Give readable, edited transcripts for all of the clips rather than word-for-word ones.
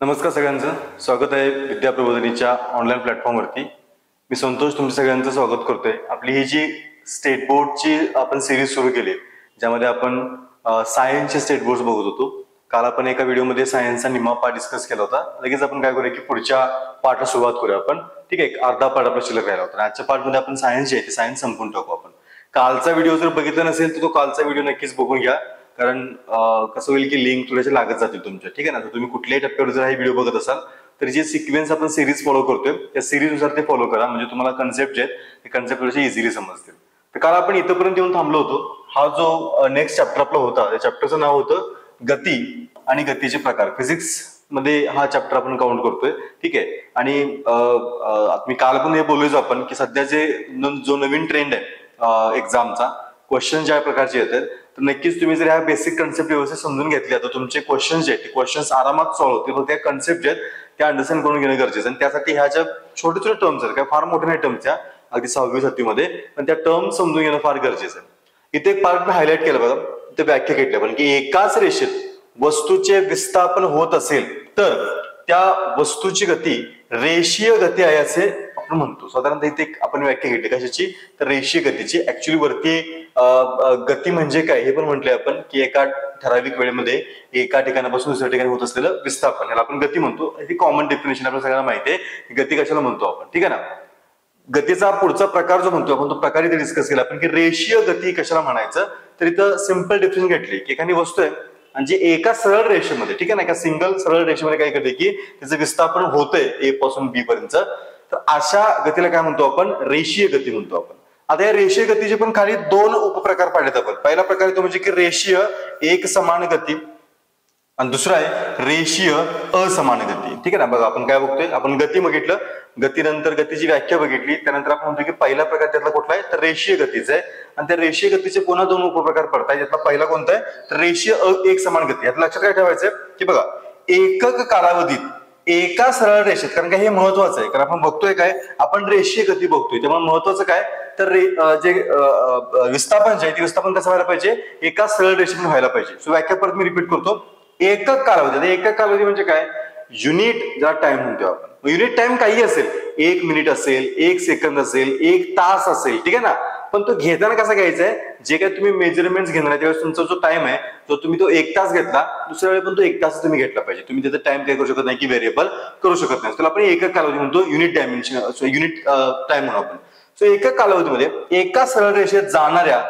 नमस्कार सगळ्यांचं स्वागत आहे विद्या प्रबोधिनीच्या ऑनलाईन प्लॅटफॉर्मवरती. मी संतोष तुमच्या सगळ्यांचं स्वागत करतोय. आपली ही जी स्टेट बोर्डची आपण सिरीज सुरू केली ज्यामध्ये आपण सायन्सचे स्टेट बोर्ड बघत होतो. काल आपण एका व्हिडिओमध्ये सायन्सचा निम्मा पार्ट डिस्कस केला होता. लगेच आपण काय करूया की पुढच्या पार्टला सुरुवात करूया आपण. ठीक आहे, अर्धा पार्ट आपला शिल्लक राहिला होता. आजच्या पार्टमध्ये आपण सायन्स जे आहे ते सायन्स संपून टाकू आपण. कालचा व्हिडिओ जर बघितला नसेल तर तो कालचा व्हिडिओ नक्कीच बघून घ्या, कारण कसं होईल की लिंक थोड्याशा लागत जातील तुमच्या. ठीक आहे ना. तर तुम्ही कुठल्याही टप्प्यावर जर हा व्हिडिओ बघत असाल तर जे सिक्वेन्स आपण सिरीज फॉलो करतोय त्या सिरीजनुसार ते फॉलो करा, म्हणजे तुम्हाला कन्सेप्ट जे आहेत ते कन्सेप्ट थोडेसे इझिली समजतील. तर काल आपण इथपर्यंत येऊन थांबलो होतो. हा जो नेक्स्ट चॅप्टर आपला होता त्या चॅप्टरचं नाव होतं गती आणि गतीचे प्रकार. फिजिक्स मध्ये हा चॅप्टर आपण काउंट करतोय. ठीक आहे. आणि मी काल पण हे बोललोच आपण की सध्याचे जो नवीन ट्रेंड आहे एक्झामचा, क्वेश्चन ज्या प्रकारचे येतात तर नक्कीच तुम्ही जर ह्या बेसिक कन्सेप्ट व्यवस्थित समजून घेतल्या तर तुमचे क्वेश्चन जे आहेत ते क्वेश्चन्स आरामात सॉल्व्ह होतील. पण त्या कन्सेप्ट जे आहेत त्या अंडरस्टँड करून घेणं गरजेचं. आणि त्यासाठी ह्या ज्या छोटे छोटे टर्म्स आहेत, काय फार मोठ्या नाही टर्म्स त्या, अगदी 6वी-7वी मध्ये, पण त्या टर्म समजून घेणं फार गरजेचं आहे. इथे एक पार्ट मी हायलाइट केलं बघा, ते व्याख्या घेतल्या पण की एकाच रेषेत वस्तूचे विस्थापन होत असेल तर त्या वस्तूची गती रेषीय गती आहे असे आपण म्हणतो. साधारणतः इथे आपण व्याख्या घेतली कशाची, तर रेषीय गतीची. ऍक्च्युली वरती गती म्हणजे काय हे पण म्हटलंय आपण की एका ठराविक वेळेमध्ये एका ठिकाणापासून दुसऱ्या ठिकाणी होत असलेलं विस्थापन, याला आपण गती म्हणतो. ही कॉमन डेफिनेशन आपल्याला सगळ्यांना माहिती आहे गती कशाला म्हणतो आपण. ठीक आहे ना. गतीचा पुढचा प्रकार जो म्हणतो आपण तो प्रकार इथे डिस्कस केला आपण की रेषीय गती कशाला म्हणायचं. तर इथं सिंपल डेफिनेशन घेतली की एखादी वस्तू आहे आणि जी एका सरळ रेषेमध्ये, ठीक आहे ना, एका सिंगल सरळ रेषेमध्ये काय करते की त्याचं विस्थापन होतंय ए पासून बी पर्यंत, तर अशा गतीला काय म्हणतो आपण, रेषीय गती म्हणतो आपण. आता या रेषीय गतीचे पण खाली दोन उपप्रकार पाडलेत आपण. पहिला प्रकार तो म्हणजे की रेषीय एक समान गती आणि दुसरा आहे रेषीय असमान गती. ठीक आहे ना. बघा आपण काय बघतोय, आपण गती बघितलं, गतीनंतर गतीची व्याख्या बघितली, त्यानंतर आपण म्हणतो की पहिला प्रकार त्यातला कुठला आहे तर रेषीय गतीचा आहे. आणि त्या रेषीय गतीचे पुन्हा दोन उपप्रकार पडतात. यातला पहिला कोणता आहे तर रेषीय एक समान गती. यात लक्षात काय ठेवायचंय की बघा एकक कालावधीत एका सरळ रेषेत, कारण काय हे महत्वाचं आहे, कारण आपण बघतोय काय आपण रेषीय गती बघतोय, त्यामुळे महत्वाचं काय तर जे विस्थापन जे आहे ते विस्थापन कसं व्हायला पाहिजे, एका सरळ रेषेने व्हायला पाहिजे. सो व्याख्या परत मी रिपीट करतो. एकक कालावधी, एकक कालावधी म्हणजे काय, युनिट ज्याला टाइम म्हणतो आपण. युनिट टाइम काही असेल, 1 मिनिट असेल, 1 सेकंद असेल, 1 तास असेल, ठीक आहे ना. पण तो घेताना कसा घ्यायचा आहे, जे काही तुम्ही मेजरमेंट घेणार आहे त्यावेळेस तुमचा जो टाइम आहे तो तुम्ही तो 1 तास घेतला, दुसऱ्या वेळी पण तो 1 तास तुम्ही घेतला पाहिजे. तुम्ही त्याचा टाइम काय करू शकत नाही की व्हेरिएबल करू शकत नाही. त्याला आपण एकक कालावधी म्हणतो, युनिट डायमेन्शन, युनिट टाइम म्हणून आपण. सो एकक कालावधीमध्ये एका सरळ रेषेत जाणाऱ्या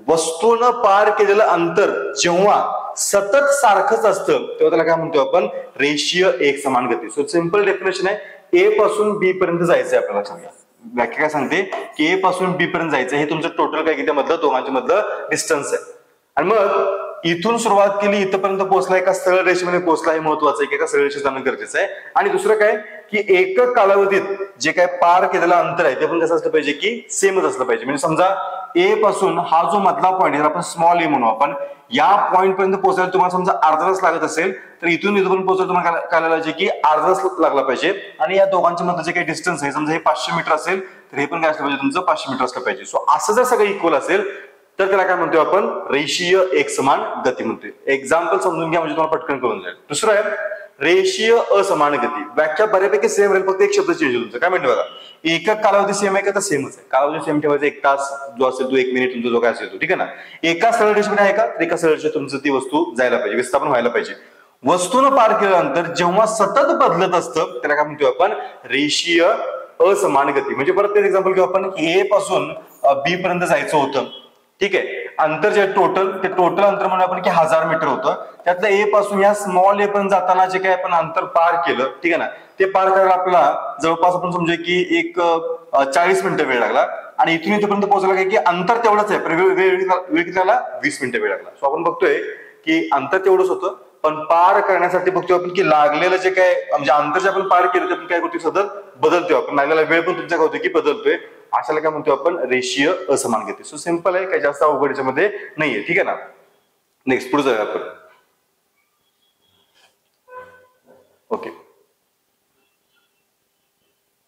वस्तूनं पार केलेलं अंतर जेव्हा सतत सारखंच असतं तेव्हा त्याला काय म्हणतो आपण, रेषीय एक समान गती. सो सिंपल डेफिनेशन आहे, ए पासून बी पर्यंत जायचंय आपल्याला. सांगा व्याख्या काय सांगते की ए पासून बी पर्यंत जायचं, हे तुमचं टोटल काय किती मधलं दोघांच्या मधलं डिस्टन्स आहे. आणि मग इथून सुरुवात केली इथपर्यंत पोहोचला, एका सरळ रेषेमध्ये पोहोचला, हे महत्वाचं आहे की एका सरळ रेषेत जाणं गरजेचं आहे. आणि दुसरं काय की एकक कालावधीत जे काय पार केलेलं अंतर आहे ते पण कसं असलं पाहिजे की सेमच असलं पाहिजे. म्हणजे समजा ए पासून हा जो मधला पॉईंट आहे आपण स्मॉल ए म्हणू आपण, या पॉईंट पर्यंत पोहोचायला तुम्हाला समजा अर्धा तास लागत असेल तर इथून इथपर्यंत पोहोचायला तुम्हाला काय पाहिजे की अर्धा तास लागला पाहिजे. आणि या दोघांच्या मधलं जे काही डिस्टन्स आहे, समजा हे 500 मीटर असेल तर हे पण काय असलं पाहिजे तुमचं 500 मीटर असलं पाहिजे. सो असं जर सगळं इक्वल असेल तर त्याला काय म्हणतोय आपण, रेषीय एकसमान गती म्हणतोय. एक्झाम्पल समजून घ्या म्हणजे तुम्हाला पटकन कळून जाईल. दुसरं आहे रेषीय असमान गती. व्याख्या बऱ्यापैकी सेम राहील, फक्त एक शब्द चेंज होईल तुमचं. काय म्हणतो बघा, एकक कालावधी सेम आहे का तर सेमच आहे. कालावधी सेम ठेवायचा, 1 तास जो असेल तो 1 मिनिट तुमचा जो काय असेल तो, ठीक आहे ना. एका सरळ रेषेमध्ये आहे का तर एका सरळ रेषेत तुमचं ती वस्तू जायला पाहिजे, विस्थापन व्हायला पाहिजे. वस्तूनं पार केल्यानंतर जेव्हा सतत बदलत असतं त्याला काय म्हणतोय आपण, रेषीय असमान गती. म्हणजे परत तेच एक्झाम्पल घेऊ आपण, ए पासून बी पर्यंत जायचं होतं, ठीक आहे. अंतर जे टोटल अंतर म्हणून आपण की 1000 मीटर होतं. त्यातलं ए पासून या स्मॉल ए पर्यंत जाताना जे काही आपण अंतर पार केलं, ठीक आहे ना, ते पार करायला आपल्याला जवळपास आपण समजूया की एक 40 मिनिटं वेळ लागला. आणि इथून इथपर्यंत पोहोचला काय की अंतर तेवढंच आहे, पण वेळ किती लागला, 20 मिनिटं वेळ लागला. सो आपण बघतोय की अंतर तेवढंच होतं, पण पार करण्यासाठी बघतोय आपण की लागलेलं जे काय म्हणजे अंतर जे आपण पार केलं ते आपण काय करतोय, सतत बदलतोय आपण. लागलेला वेळ पण तुमच्या काय होतोय की बदलतोय. अशाला काय म्हणतो आपण, रेषीय असमान गती. सो सिंपल आहे, काही जास्त अवघड याच्यामध्ये नाहीये, ठीक आहे ना. नेक्स्ट पुढे जाऊया आपण. ओके,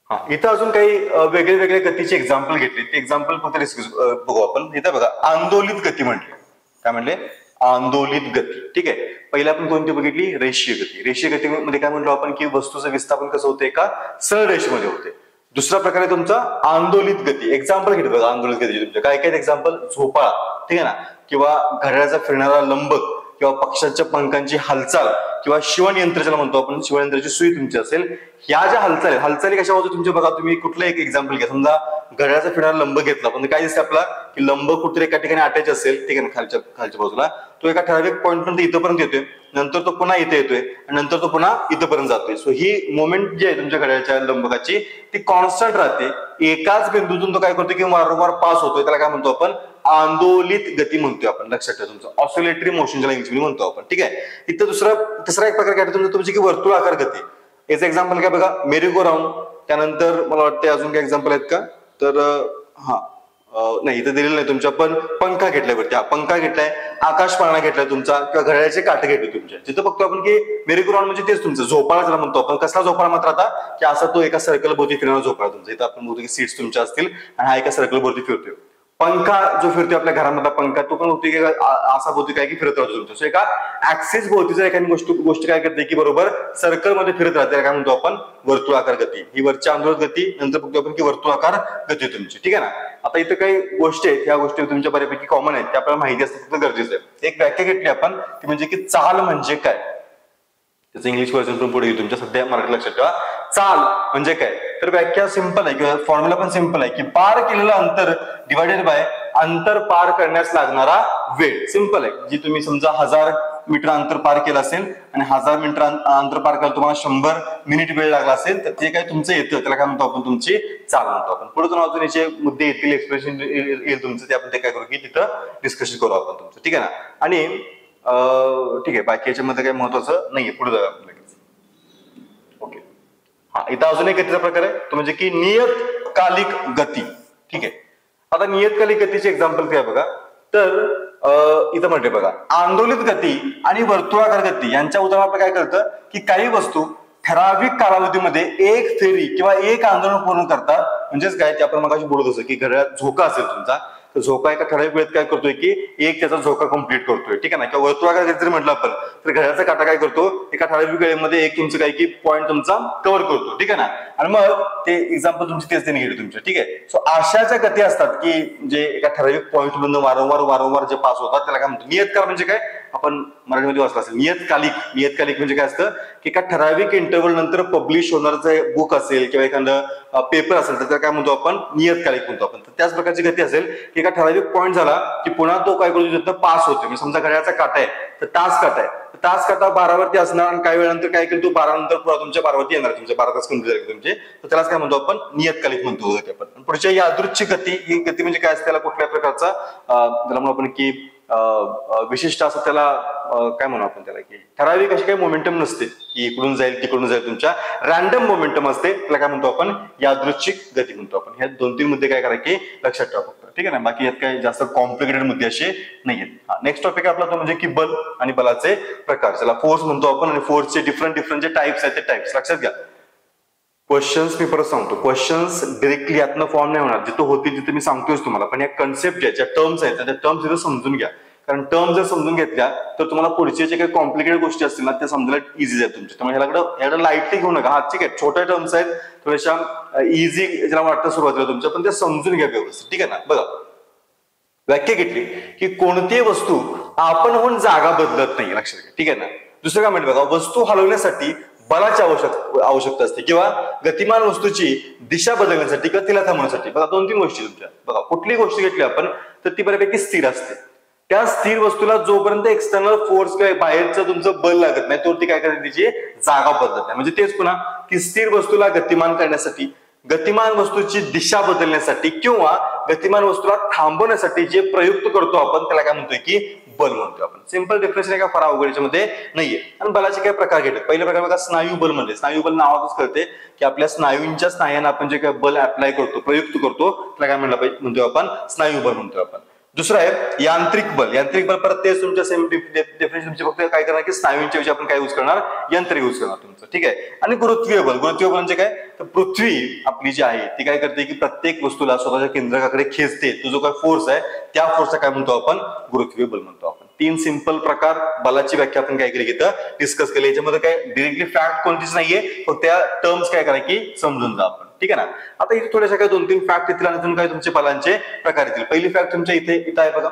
हा इथं अजून काही वेगळे वेगळे गतीचे एक्झाम्पल घेतले. ते एक्झाम्पल फक्त बघू आपण. इथं बघा आंदोलित गती म्हटले. काय म्हणले, आंदोलित गती. ठीक आहे, पहिला आपण कोणती बघितली? रेषीय गती. रेषीय गतीमध्ये काय म्हणतो आपण की वस्तूचं विस्थापन कसं होते? एका सरळ रेषेमध्ये होते. दुसरा प्रकार आहे तुमचा आंदोलित गती. एक्झाम्पल घेतो बघा आंदोलित गती तुमच्या काय काय एक्झाम्पल? झोपाळा, ठीक आहे ना, किंवा घड्याळाचा फिरणारा लंबक, किंवा पक्ष्यांच्या पंखांची हालचाल, किंवा शिवणयंत्र ज्याला म्हणतो आपण, शिवणयंत्राची सुई तुमची असेल. ह्या ज्या हालचाली कशा होत्या तुमच्या? बघा तुम्ही कुठलं एक एक्झाम्पल घ्या. समजा घड्याळाचा फिरणारा लंबक घेतला, पण काय दिसते आपला की लंबक कुठे एका ठिकाणी अटॅच असेल, ठीक आहे ना, खालच्या बाजूला तो एका ठराविक पॉईंट पर्यंत इथपर्यंत येतोय, नंतर तो पुन्हा इथे येतोय, आणि नंतर तो पुन्हा इथपर्यंत जातोय. सो ही मोमेंट जी आहे तुमच्या घड्याळाच्या लंबकाची ती कॉन्स्टंट राहते. एकाच बिंदूतून तो काय करतो की वारंवार पास होतोय, त्याला काय म्हणतो आपण? आंदोलित गती म्हणतोय आपण. लक्षात ठेवा तुमचं ऑसिलेटरी मोशन ज्याला इंग्लिशमध्ये म्हणतो आपण. ठीक आहे, इथं तिसरा एक प्रकार काय तुमची की वर्तुळाकार गती. याचं एक्झाम्पल काय बघा? मेरी गो राऊंड. त्यानंतर मला वाटतं अजून काही एक्झाम्पल आहेत का? तर नाही इथं दिलेलं नाही तुमच्या, पण पंखा घेतलाय वरती, पंखा घेतलाय, आकाश पाळणा घेतलाय तुमचा, किंवा घड्याळाचे काटे घेतले तुमच्या. जिथं बघतो आपण की मेरी गो राऊंड म्हणजे तेच तुमचं झोपाळा ज्याला म्हणतो आपण. कसला झोपाळा मात्र आता की असा तो एका सर्कल भोवती फिरणारा झोपाळा तुमचा. इथं आपण बघतो की सीट्स तुमच्या असतील आणि हा एका सर्कल भोवती फिरतोय. पंखा जो फिरतोय आपल्या घरामधला पंखा, तो पण होती की असा भोवती काय की फिरत राहतो तुमच्या. सो एका ऍक्सिस भोवती जर एखादी गोष्ट काय करते की बरोबर सर्कल मध्ये फिरत राहते, काय म्हणतो आपण? वर्तुळाकार गती. ही वरची आंदोलित गती, नंतर बघतो आपण की वर्तुळाकार गती तुमची. ठीक आहे ना. आता इथं काही गोष्टी आहेत, ह्या गोष्टी तुमच्या बऱ्यापैकी कॉमन आहेत, त्या आपल्याला माहिती असणं फक्त गरजेचं आहे. एक व्याख्या घेतली आपण ती म्हणजे की चाल म्हणजे काय. त्याचं इंग्लिश व्हर्जन पण पुढे येईल तुमच्या, सध्या मराठी लक्षात ठेवा. चाल म्हणजे काय? तर व्याख्या सिंपल आहे, किंवा फॉर्म्युला पण सिंपल आहे की पार केलेलं अंतर डिवायडेड बाय अंतर पार करण्यास लागणारा वेळ. सिंपल आहे. जी तुम्ही समजा 1000 मीटर अंतर पार केलं असेल आणि 1000 मीटर अंतर पार करायला तुम्हाला 100 मिनिट वेळ लागला असेल, तर ते काय तुमचं येतं त्याला काय म्हणतो आपण? तुमची चाल म्हणतो आपण. पुढे अजून याचे मुद्दे येतील, एक्सप्रेशन येईल तुमचं, ते आपण ते काय करू की तिथं डिस्कशन करू आपण तुमचं. ठीक आहे ना. आणि ठीक आहे, बाकी याच्यामध्ये काही महत्वाचं नाहीये. पुढे जाऊया आपण लगेच. ओके, हा इथं अजून एक गतीचा प्रकार आहे, तो म्हणजे की नियतकालिक गती. ठीक आहे, आता नियतकालिक गतीचे एक्झाम्पल काय बघा. तर इथं म्हणते बघा, आंदोलित गती आणि वर्तुळाकार गती यांच्या उदाहरण आपलं काय कळतं की काही वस्तू ठराविक कालावधीमध्ये एक फेरी किंवा एक आंदोलन पूर्ण करतात. म्हणजेच काय ते आपण मगाशी बोलत असतो की घड्याळात झोका असेल तुमचा, तर झोका एका ठराविक वेळेत काय करतोय की एक त्याचा झोका कंप्लीट करतोय. ठीक आहे ना. किंवा वर्तुळाकार जरी म्हटलं आपण, तर घड्याळाचा काटा काय करतो एका ठराविक वेळेमध्ये एक तुमचं काय की पॉईंट तुमचा कव्हर करतो. ठीक आहे ना. आणि मग ते एक्झाम्पल तुमची तेच त्यांनी घेतले तुमच्या. ठीक आहे. सो अशाच्या गती असतात की जे एका ठराविक पॉईंट मधून वारंवार जे पास होतात त्याला काय म्हणतो? नियतकाल म्हणजे काय? आपण मराठीमध्ये वाचलं असेल. नियतकालिक म्हणजे काय असतं की एका ठराविक इंटरव्हल नंतर पब्लिश होणारं जे बुक असेल किंवा एखादं पेपर असेल तर त्याला काय म्हणतो आपण? नियतकालिक म्हणतो आपण. तर त्याच प्रकारची गती असेल की एका ठराविक पॉईंट झाला की पुन्हा तो काय करतो? पास होतो. म्हणजे समजा घड्याळाचा काटा आहे तर तास काटा आहे, तास काटा 12 वरती असणार आणि काही वेळानंतर काय केलं तो 12 नंतर पुन्हा तुमच्या 12 वरती येणार, तुमच्या 12 तास कंप्लीट झाले तुमचे, तर त्यालाच काय म्हणतो आपण? नियतकालिक म्हणतो आपण. पुढच्या यादृच्छिक गती, ही गती म्हणजे काय असते? त्याला कुठल्या प्रकारचा त्याला म्हणू आपण की विशिष्ट असं त्याला काय म्हणू आपण त्याला की ठराविक अशी काही मोमेंटम नसते की इकडून जाईल तिकडून जाईल, तुमच्या रॅन्डम मोमेंटम असते, त्याला काय म्हणतो आपण? यादृच्छिक गती म्हणतो आपण. ह्या 2-3 मुद्दे काय करा की लक्षात ठेवा फक्त. ठीक आहे ना. बाकी यात काही जास्त कॉम्प्लिकेटेड मुद्दे असे नाहीयेत. नेक्स्ट टॉपिक आपला तो म्हणजे की बल आणि बलाचे प्रकार, ज्याला फोर्स म्हणतो आपण. आणि फोर्सचे डिफरंट जे टाइप्स आहेत ते टाइप्स लक्षात घ्या. क्वेश्चन्स मी परत सांगतो, क्वेश्चन्स डिरेक्टली यातनं फॉर्म नाही होणार, जिथं होती तिथे मी सांगतोय तुम्हाला, पण या कन्सेप्ट ज्या टर्म्स आहेत त्या टर्म्स तिथं समजून घ्या. कारण टर्म जर समजून घेतल्या तर तुम्हाला पुढचे जे काही कॉम्प्लिकेटेड गोष्टी असतील ना त्या समजायला इझी आहेत तुमच्या. त्यामुळे ह्याला लाईटली घेऊ नका. हा ठीक आहे, छोट्या टर्म्स आहेत, थोड्याशा इझी ज्याला वाटतं सुरुवातीला तुमच्या, पण ते समजून घ्या व्यवस्थित. ठीक आहे ना. बघा, व्याख्या घेतली की कोणतीही वस्तू आपण होऊन जागा बदलत नाही. लक्षात घ्या. ठीक आहे ना. दुसरं काय म्हणते बघा, वस्तू हलवण्यासाठी बलाची आवश्यकता असते किंवा गतिमान वस्तूची दिशा बदलण्यासाठी किंवा तिला थांबवण्यासाठी. बघा 2-3 गोष्टी तुमच्या. बघा, कुठली गोष्ट घेतली आपण तर ती बऱ्यापैकी स्थिर असते. त्या स्थिर वस्तूला जोपर्यंत एक्सटर्नल फोर्स किंवा बाहेरचं तुमचं बल लागत नाही तोवर ती काय करते? तिची जागा बदलत नाही. म्हणजे तेच पुन्हा की स्थिर वस्तूला गतिमान करण्यासाठी, गतिमान वस्तूची दिशा बदलण्यासाठी किंवा गतिमान वस्तूला थांबवण्यासाठी जे प्रयुक्त करतो आपण त्याला काय म्हणतोय की बल म्हणतो आपण. सिंपल डेफिनेशन का फार अवघड मध्ये नाहीये. आणि बलाचे काय प्रकार घेतात? पहिला प्रकार बघा, स्नायू बल म्हणजे. स्नायू बल नावातच कळते की आपल्या स्नायूंच्या स्नायांना आपण जे काय बल अप्लाय करतो, प्रयुक्त करतो, त्याला काय म्हणलं पाहिजे? म्हणतो आपण स्नायू बल म्हणतो आपण. दुसरं आहे यांत्रिक बल. यांत्रिक बल परत तेच तुमच्या सेम डेफिनेशन तुमचे फक्त काय करणार की स्नायूंच्या विषयी आपण काय यूज करणार? यंत्र यूज करणार तुमचं. ठीक आहे. आणि गुरुत्वीय बल. गुरुत्वीय बल म्हणजे काय? तर पृथ्वी आपली जी आहे ती काय करते की प्रत्येक वस्तूला स्वतःच्या केंद्रकाकडे खेचते. तो जो काय फोर्स आहे त्या फोर्सला काय म्हणतो आपण? गुरुत्वीय बल म्हणतो आपण. तीन सिंपल प्रकार बलाची व्याख्या आपण काय केली इथं डिस्कस केली. याच्यामध्ये काय डिरेक्टली फॅक्ट कोणतीच नाहीये, फक्त त्या टर्म्स काय करा की समजून जा आपण. ठीक आहे ना. आता इथे थोड्याशा काय 2-3 फॅक्ट येतील आणि अजून काय तुमचे बलांचे प्रकार येतील. पहिली फॅक्ट तुमच्या इथं आहे बघा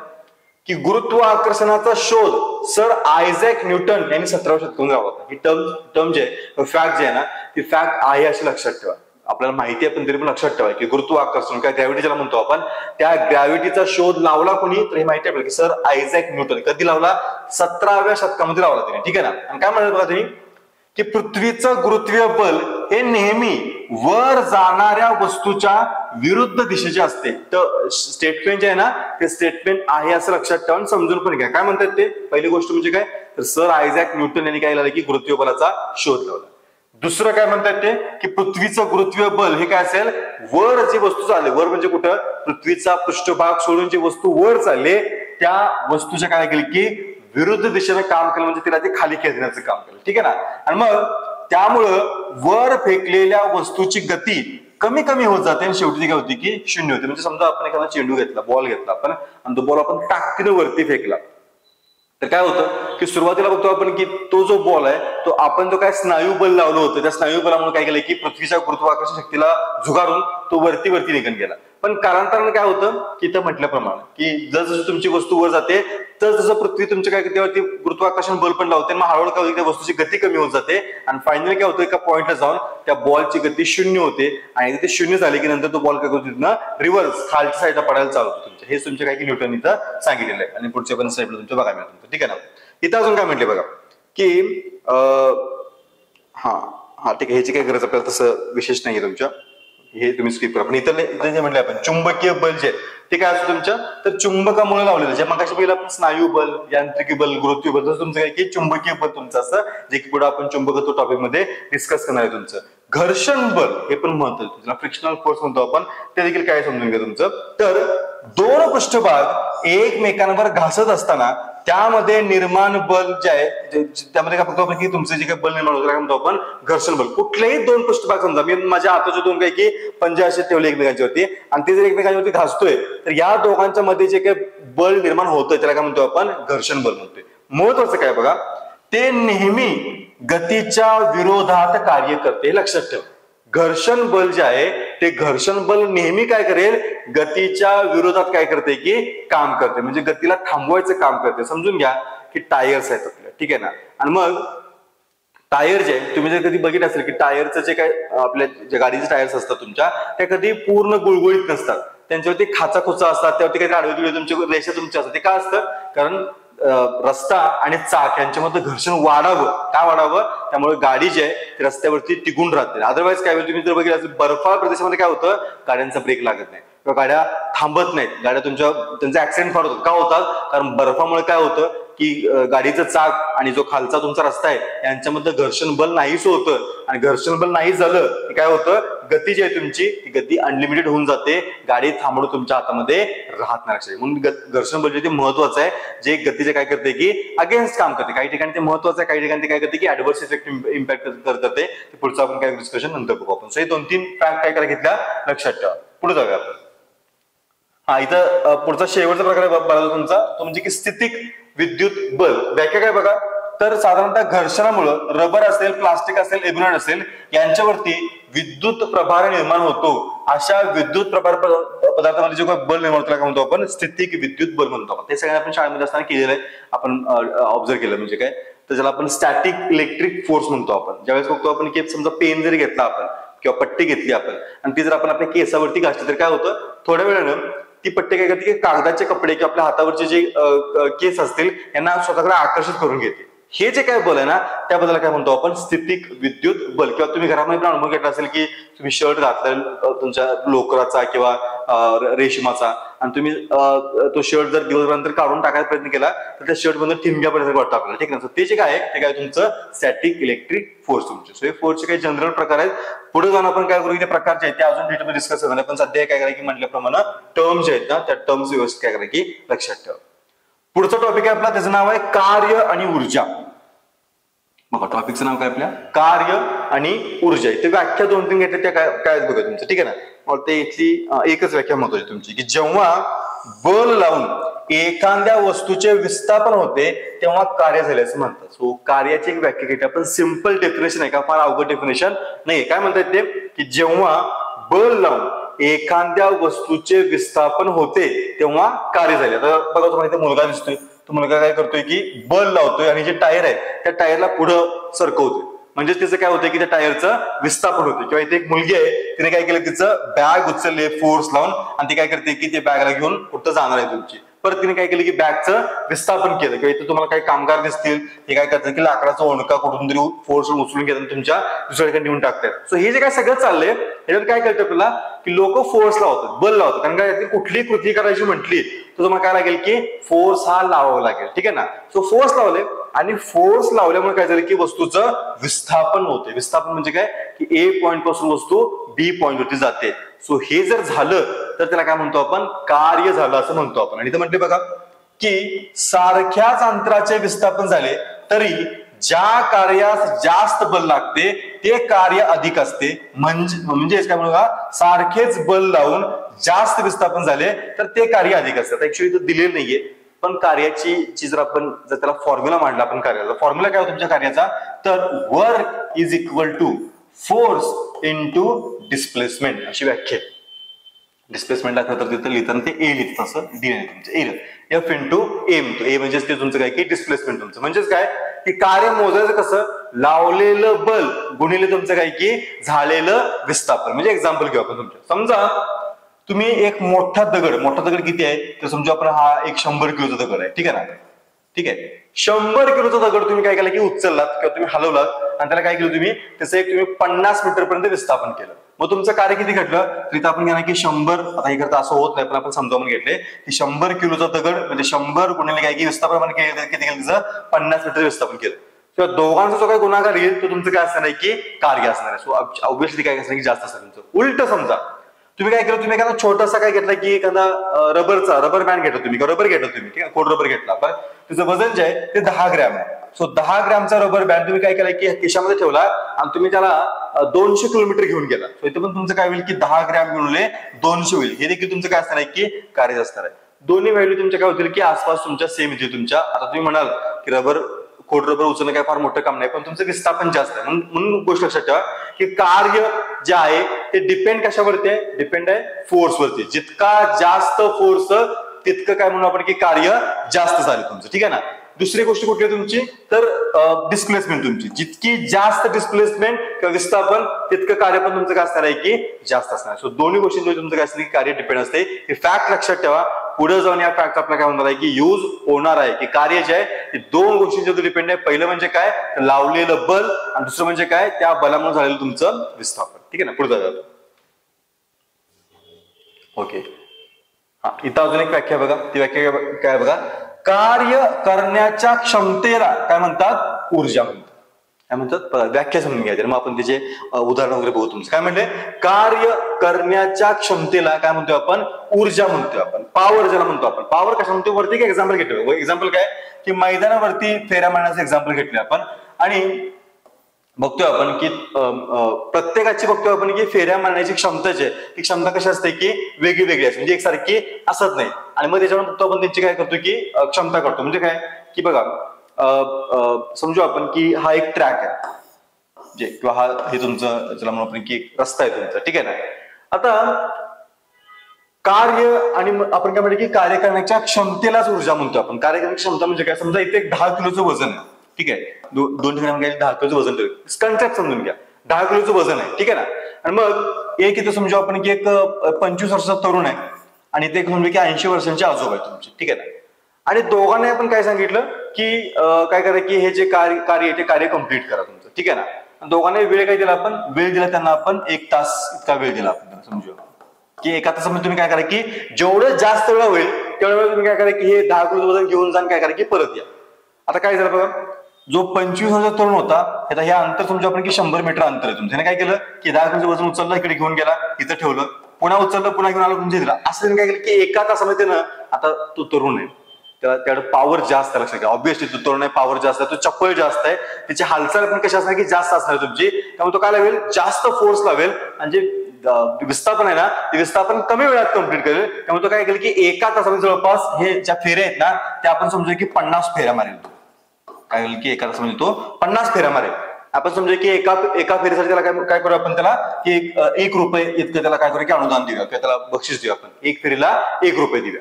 की गुरुत्वाकर्षणाचा शोध सर आयझॅक न्यूटन यांनी 17व्या शतकात लावला होता. ही टर्म जे फॅक्ट जे आहे ना ती फॅक्ट आहे अशी लक्षात ठेवा. आपल्याला माहिती आहे पण तरी पण लक्षात ठेवा की गुरुत्वाकर्षण काय ग्रॅव्हिटी ज्याला म्हणतो आपण, त्या ग्रॅव्हिटीचा शोध लावला कोणी तर हे माहिती आहे की सर आयझॅक न्यूटन. कधी लावला? 17व्या शतकामध्ये लावला त्याने. ठीक आहे ना. आणि काय म्हणत बघा तुम्ही की पृथ्वीचं गुरुत्वीय बल हे नेहमी वर जाणाऱ्या वस्तूच्या विरुद्ध दिशेचे असते. तर स्टेटमेंट जे आहे ना ते स्टेटमेंट आहे असं लक्षात ठेवून समजून पण घ्या. काय म्हणतात ते? पहिली गोष्ट म्हणजे काय तर सर आयझॅक न्यूटन यांनी काय लावलं की गुरुत्वीय बलाचा शोध लावला. दुसरं काय म्हणतात ते की पृथ्वीचं गुरुत्वीय बल हे काय असेल, वर जी वस्तू चालले, वर म्हणजे कुठं पृथ्वीचा पृष्ठभाग सोडून जी वस्तू वर चालले त्या वस्तूच्या काय केली की विरुद्ध दिशेने काम केलं, म्हणजे तिला ते खाली खेचण्याचं काम केलं. ठीक आहे ना. आणि मग त्यामुळं वर फेकलेल्या वस्तूची गती कमी कमी होत जाते आणि शेवटी काय होती की शून्य होते. म्हणजे समजा आपण एखादा चेंडू घेतला, बॉल घेतला आपण आणि तो बॉल आपण ताकदीने वरती फेकला तर काय होतं की सुरुवातीला बघतो आपण की तो जो बॉल आहे तो आपण जो काय स्नायू बल लावलं होतं त्या स्नायू बलामुळे काय केलं की पृथ्वीच्या गुरुत्वाकर्षण शक्तीला झुगारून तो वरती निघून गेला. पण कालांतराने काय होतं की इथं म्हटल्याप्रमाणे की जसं तुमची वस्तू वर जाते तसं पृथ्वी तुमच्या काय त्यावरती गुरुत्वाकर्षण बल पण लावते. मग हळूहळू काय होते त्या वस्तूची गती कमी होत जाते आणि फायनली काय होतं एका पॉइंटला जाऊन त्या बॉलची गती शून्य होते आणि ते शून्य झाले की नंतर तो बॉल काय करतो तिथनं रिव्हर्स खालच्या साईडला पडायला चालू होतो तुमच्या. हे तुमच्या काय की न्यूटन इथं सांगितलेलं आहे आणि पुढच्या पण साईडला तुमच्या बघायला मिळतं. ठीक आहे ना. इथं अजून काय म्हटले बघा की ठीक आहे ह्याची काय गरज आपल्याला तसं विशेष नाहीये तुमच्या, हे तुम्ही स्किप करा. पण इथं जे म्हटलं आपण चुंबकीय बल जे ते काय असतं तुमच्या तर चुंबकामुळे लावलेलं जे मग पहिलं आपण स्नायू बल, यांत्रिकी बल, गुरुत्वीय बल, तसं तुमचं काय की चुंबकीय बल तुमचं असतं जे की पुढे आपण चुंबकत्व टॉपिक मध्ये डिस्कस करणार आहे. तुमचं घर्षण बल हे पण महत्वाचं, फ्रिक्शनल फोर्स म्हणतो आपण, ते देखील काय समजून घ्या तुमचं. तर दोन पृष्ठभाग एकमेकांवर घासत असताना त्यामध्ये निर्माण बल जे आहे त्यामध्ये काय बघतो आपण की तुमचं जे काही बल निर्माण होतं काय म्हणतो आपण घर्षण बल. कुठलेही दोन पृष्ठभाग समजा मी माझ्या हाताचे दोन काही की पंजा असे ठेवले एकमेकांच्यावरती आणि ते जर एकमेकांवरती घासतोय तर या दोघांच्या मध्ये जे काही बल निर्माण होतंय त्याला काय म्हणतो आपण घर्षण बल म्हणतोय. महत्वाचं काय बघा ते नेहमी गतीच्या विरोधात कार्य करते हे लक्षात ठेव. घर्षण बल जे आहे ते घर्षण बल नेहमी काय करेल गतीच्या विरोधात काय करते की काम करते, म्हणजे गतीला थांबवायचं काम करते. समजून घ्या की टायर्स आहेत आपल्या. ठीक आहे ना. आणि मग टायर जे तुम्ही जर कधी बघितलं असेल की टायरचं जे काय आपल्या ज्या गाडीचे टायर्स असतात तुमच्या त्या कधी पूर्ण गुळगुळीत नसतात, त्यांच्यावरती खाचा खुचा असतात, त्यावरती काही आडवे तुमचे रेषा तुमच्या असतात. ते काय असतं कारण रस्ता आणि चाक यांच्यामध्ये घर्षण वाढावं. काय वाढावं? त्यामुळे गाडी जी आहे ती रस्त्यावरती टिकून राहते. अदरवाईज काय तुम्ही जर बघितलं बर्फाळ प्रदेशामध्ये काय होतं गाड्यांचा ब्रेक लागत नाही किंवा गाड्या थांबत नाहीत, गाड्या त्यांचे ऍक्सिडेंट फार होतात. का होतात? कारण बर्फामुळे काय होतं की गाडीचं चाक आणि जो खालचा तुमचा रस्ता आहे यांच्यामध्ये घर्षण बल नाहीच होतं आणि घर्षण बल नाही झालं की काय होतं गती जी आहे तुमची ती गती अनलिमिटेड होऊन जाते, गाडी थांबवणं तुमच्या हातामध्ये राहत नाही. म्हणून घर्षण बल जे महत्वाचं आहे जे गतीचे काय करते की अगेन्स्ट काम करते. काही ठिकाणी ते महत्वाचं आहे, काही ठिकाणी ते काय करते की ऍडव्हर्स इफेक्ट इम्पॅक्ट करते. पुढचं आपण काय डिस्कशन नंतर बघू आपण. सो हे 2-3 फॅक्ट काय करा घेतल्या लक्षात ठेवा. पुढे जाऊया आपण. इथं पुढचा शेवटचा प्रकार आहे तुमचा तो म्हणजे की स्थितिक विद्युत बल. व्याख्या काय बघा तर साधारणतः घर्षणामुळं रबर असेल, प्लास्टिक असेल, एब्रोन असेल यांच्यावरती विद्युत प्रभार निर्माण होतो. अशा विद्युत प्रभार पदार्थामध्ये जे बल निर्माण होतं काय म्हणतो आपण स्थितिक विद्युत बल म्हणतो आपण. ते सगळं आपण शाळेमध्ये असताना केलेलं आहे, आपण ऑब्झर्व केलं. म्हणजे काय तर ज्याला आपण स्टॅटिक इलेक्ट्रिक फोर्स म्हणतो आपण. ज्यावेळेस बघतो आपण की समजा पेन जरी घेतला आपण किंवा पट्टी घेतली आपण आणि ती जर आपण आपल्या केसावरती घासली तर काय होतं थोड्या वेळानं ती पट्टी काय करते की कागदाचे कपडे किंवा आपल्या हातावरचे जे केस असतील यांना स्वतःकडे आकर्षित करून घेते. हे जे काय बल आहे ना त्या बद्दल काय म्हणतो आपण स्थितिक विद्युत बल. किंवा तुम्ही घरामध्ये पण अनुभव घेतला असेल की तुम्ही शर्ट घातला तुमच्या लोकराचा किंवा रेशमाचा आणि तुम्ही तो शर्ट जर दिवसभरानंतर काढून टाकायचा प्रयत्न केला तर त्या शर्ट मधून ठिणग्यापर्यंत वाटतं आपल्याला. ठीक आहे. ते जे काय आहे ते काय तुमचं स्टॅटिक इलेक्ट्रिक फोर्स तुमचे. सो हे फोर्सचे काही जनरल प्रकार आहेत. पुढे जाऊन आपण काय करू ते प्रकार जे आहेत ते अजून डिटेलमध्ये डिस्कस करणार. पण सध्या काय करा की म्हटल्याप्रमाणे टर्म्स जे आहेत ना त्या टर्म्स व्यवस्थित काय करा की लक्षात ठेवा. पुढचा टॉपिक आहे आपला त्याचं नाव आहे कार्य आणि ऊर्जा. बघा टॉपिकचं नाव काय आपल्या कार्य आणि ऊर्जा. ते व्याख्या 2-3 घेतल्या त्या काय बघा तुमचं. ठीक आहे ना. मग ते इथली एकच व्याख्या महत्वाची तुमची की जेव्हा बल लावून एखाद्या वस्तूचे विस्थापन होते तेव्हा कार्य झाले असं म्हणतात. सो कार्याची एक व्याख्या घेतली आपण, सिंपल डेफिनेशन आहे का, फार अवघड डेफिनेशन नाही. काय म्हणतात ते की जेव्हा बल लावून एखाद्या वस्तूचे विस्थापन होते तेव्हा कार्य झाले. आता बघा तुम्हाला इथे मुलगा दिसतोय, तो मुलगा काय करतोय की बल लावतोय आणि जे टायर आहे त्या टायरला पुढं सरकवतोय, म्हणजे त्याचं काय होतं की त्या टायरचं विस्थापन होते. किंवा इथे एक मुलगी आहे, तिने काय केलं, तिचं बॅग उचलले फोर्स लावून आणि ती काय करते की ते बॅगला घेऊन कुठं जाणार आहे तुमची. परत तिने काय केलं की बॅगचं विस्थापन केलं. किंवा इथे तुम्हाला काही कामगार दिसतील, ते काय करतात की लाकडाचा ओंडका कुठून तरी फोर्स उचलून घेतात तुमच्या दुसऱ्याकडे नेऊन टाकतात. सो हे जे काय सगळं चाललंय याच्यात काय कळतं आपल्याला की लोक फोर्स लावतात, बल लावतात. कारण काय यातली कुठली कृती करायची म्हटली तर तुम्हाला काय लागेल की फोर्स हा लावावा लागेल. ठीक आहे ना. सो फोर्स लावले आणि फोर्स लावल्यामुळे काय झालं की वस्तूचं विस्थापन होते. विस्थापन म्हणजे काय की ए पॉइंट पासून वस्तू बी पॉइंट वरती जाते. सो हे जर झालं तर त्याला काय म्हणतो आपण, कार्य झालं असं म्हणतो आपण. आणि इथं म्हटले बघा की सारख्याच अंतराचे विस्थापन झाले तरी ज्या कार्यास जास्त बल लागते ते कार्य अधिक असते. म्हणजेच काय म्हणूया, सारखेच बल लावून जास्त विस्थापन झाले तर ते कार्य अधिक असतात. ऍक्च्युअली तर दिलेलं नाहीये, पण कार्याची जर त्याला फॉर्म्युला मांडला आपण, कार्याचा फॉर्म्युला काय तुमच्या कार्याचा, तर work is equal to force into displacement अशी व्याख्या. डिस्प्लेसमेंट दाखवलं तर तिथं लिहिताना ते ए लिहितं, असं दिलं तुमचं एल एफ इंटू ए म्हणतो. ए म्हणजेच ते तुमचं काय की डिस्प्लेसमेंट तुमचं. म्हणजेच काय की कार्य मोजायचं कसं, लावलेलं बल गुणिले तुमचं काय की झालेलं विस्थापन. म्हणजे एक्झाम्पल घेऊ आपण तुमच्या, समजा तुम्ही एक मोठा दगड किती आहे तर समजा आपण हा एक 100 किलोचा दगड आहे. ठीक आहे ना. ठीक आहे, 100 किलोचा दगड तुम्ही काय केलं की उचललात किंवा तुम्ही हलवलात आणि त्याला काय केलं तुम्ही, त्याचं एक तुम्ही 50 मीटर पर्यंत विस्थापन केलं. मग तुमचं कार्य किती घडलं तर इथं आपण घेणार की 100, आता हे करता असं होत नाही पण आपण समजावून घेतले की 100 किलोचा दगड म्हणजे 100 गुणिले काय की विस्थापन केलं, किती केलं त्याचं 50 मीटर विस्थापन केलं. किंवा दोघांचा जो काही गुणाकार येईल तो तुमचं काय असणार आहे की कार्य असणार आहे. सो ऑब्व्हियसली काय असणार की जास्त असणार तुमचं. उलट समजा तुम्ही काय केलं, तुम्ही एखादा छोटासा काय घेतला की एखादा रबर बँड घेतला तुम्ही किंवा रबर घेतला तुम्ही, ठीक आहे, कोड रबर घेतला पण त्याचं वजन जे आहे ते 10 ग्रॅम आहे. सो 10 ग्रॅमचा रबर बँड तुम्ही काय केला की खिशामध्ये ठेवला आणि तुम्ही त्याला 200 किलोमीटर घेऊन गेला. सो इथे पण तुमचं काय होईल की 10 ग्रॅम गुणिले 200 होईल. हे देखील तुमचं काय असणार आहे की कार्य असणार आहे. दोन्ही व्हॅल्यू तुमच्या काय होतील की आसपास तुमच्या सेम येतील तुमच्या. आता तुम्ही म्हणाल की खोड रबर उचलणं काय फार मोठं काम नाही, पण तुमचं विस्थापन जास्त आहे. म्हणून गोष्ट लक्षात ठेवा की कार्य जे आहे ते डिपेंड कशावरती आहे, डिपेंड आहे फोर्सवरती. जितका जास्त फोर्स तितकं काय म्हणू आपण की कार्य जास्त झाले तुमचं. ठीक आहे ना. दुसरी गोष्ट कुठली आहे तुमची, तर डिस्प्लेसमेंट तुमची. जितकी जास्त डिस्प्लेसमेंट किंवा विस्थापन तितकं कार्य पण तुमचं काय असणार आहे की जास्त असणार. सो दोन्ही गोष्टींवर तुमचं काय असणार की कार्य डिपेंड असते. हे फॅक्ट लक्षात ठेवा. पुढे जाऊन या फॅक्ट आपल्याला काय होणार आहे की यूज होणार आहे की कार्य जे आहे ते दोन गोष्टींवर डिपेंड आहे. पहिलं म्हणजे काय, लावलेलं बल, आणि दुसरं म्हणजे काय, त्या बलामुळे झालेलं तुमचं विस्थापन. ठीक आहे ना. पुढे जाऊया. ओके, हा इथं अजून एक व्याख्या बघा. ती व्याख्या काय बघा, कार्य करण्याच्या क्षमतेला काय म्हणतात, ऊर्जा म्हणतात. काय म्हणतात, व्याख्या समजून घ्यायची. मग आपण त्याचे उदाहरण वगैरे बघू. तुमचं काय म्हणले, कार्य करण्याच्या क्षमतेला काय म्हणतोय आपण, ऊर्जा म्हणतोय आपण, पॉवर ज्याला म्हणतो आपण. पॉवर कशा म्हणतो, वरती एक एक्झाम्पल घेतलं. एक्झाम्पल काय की मैदानावरती फेऱ्या मारण्याचं एक्झाम्पल घेतले आपण आणि बघतोय आपण की प्रत्येकाची बघतोय आपण की फेऱ्या मारण्याची क्षमता जी आहे ती क्षमता कशी असते की वेगळी वेगळी असते, म्हणजे एकसारखी असत नाही. आणि मग त्याच्यावर बघतो आपण त्यांची काय करतो की क्षमता करतो. म्हणजे काय की बघा, समजू आपण की हा एक ट्रॅक आहे जे, किंवा हा हे तुमचं ज्याला म्हणून आपण की एक रस्ता आहे तुमचा. ठीक आहे ना. आता कार्य आणि आपण काय म्हणतो की कार्य करण्याच्या क्षमतेलाच ऊर्जा म्हणतो आपण. कार्य करण्याची क्षमता म्हणजे काय, समजा इथे एक 10 किलोचं वजन आहे. ठीक आहे, दोन ठिकाणी 10 किलोचं वजन ठेवलं, कन्सेप्ट समजून घ्या. 10 किलोचं वजन आहे. ठीक आहे ना. आणि मग एक इथं समजू आपण की एक 25 वर्षाचा तरुण आहे आणि ते म्हणून की 80 वर्षांचे आजोबा आहे तुमचे. ठीक आहे ना. आणि दोघांना आपण काय सांगितलं की काय करा की हे जे कार्य ते कार्य कम्प्लीट करा तुमचं. ठीक आहे ना. दोघांना वेळ काय दिला आपण, वेळ दिला त्यांना आपण 1 तास इतका वेळ दिला आपण त्यांना. समजू की 1 तासामध्ये तुम्ही काय करा की जेवढं जास्त वेळ होईल तेवढ्या वेळ तुम्ही काय करा की हे 10 किलो वजन घेऊन जाऊन काय करा की परत या. आता काय झालं बघा, जो 25 वर्षाचा तरुण होता आता हे अंतर समजू आपण की 100 मीटर अंतर आहे तुमचं. त्याने काय केलं की 10 किलोचं वजन उचललं, इकडे घेऊन गेला, इथं ठेवलं, पुन्हा उचललं, पुन्हा घेऊन आलं तुमच्या दिला. असं त्याने काय केलं की 1 तासामध्ये ना, आता तो तरुण आहे त्याला पॉवर जास्त आहे. लक्षात घ्या, ऑब्व्हियसली तो तरुण आहे, पॉवर जास्त आहे, तो चप्पल जास्त आहे, त्याची हालचाल पण कशी असणार की जास्त असणार तुमची. त्यामुळे तो काय लावेल, जास्त फोर्स लावेल आणि जे विस्थापन आहे ना ते विस्थापन कमी वेळात कंप्लीट करेल. त्यामुळे तो काय केलं की एका तासामध्ये जवळपास हे ज्या फेऱ्या आहेत ना त्या आपण समजूया की 50 फेऱ्या मारेल. काय होईल की एका तासामध्ये तो 50 फेऱ्या मारेल. आपण समजूया की एका फेरीसाठी त्याला काय करू आपण त्याला की 1 रुपये इतकं त्याला काय करू की अनुदान देऊया किंवा त्याला बक्षीस देऊया आपण. एक फेरीला 1 रुपये देऊया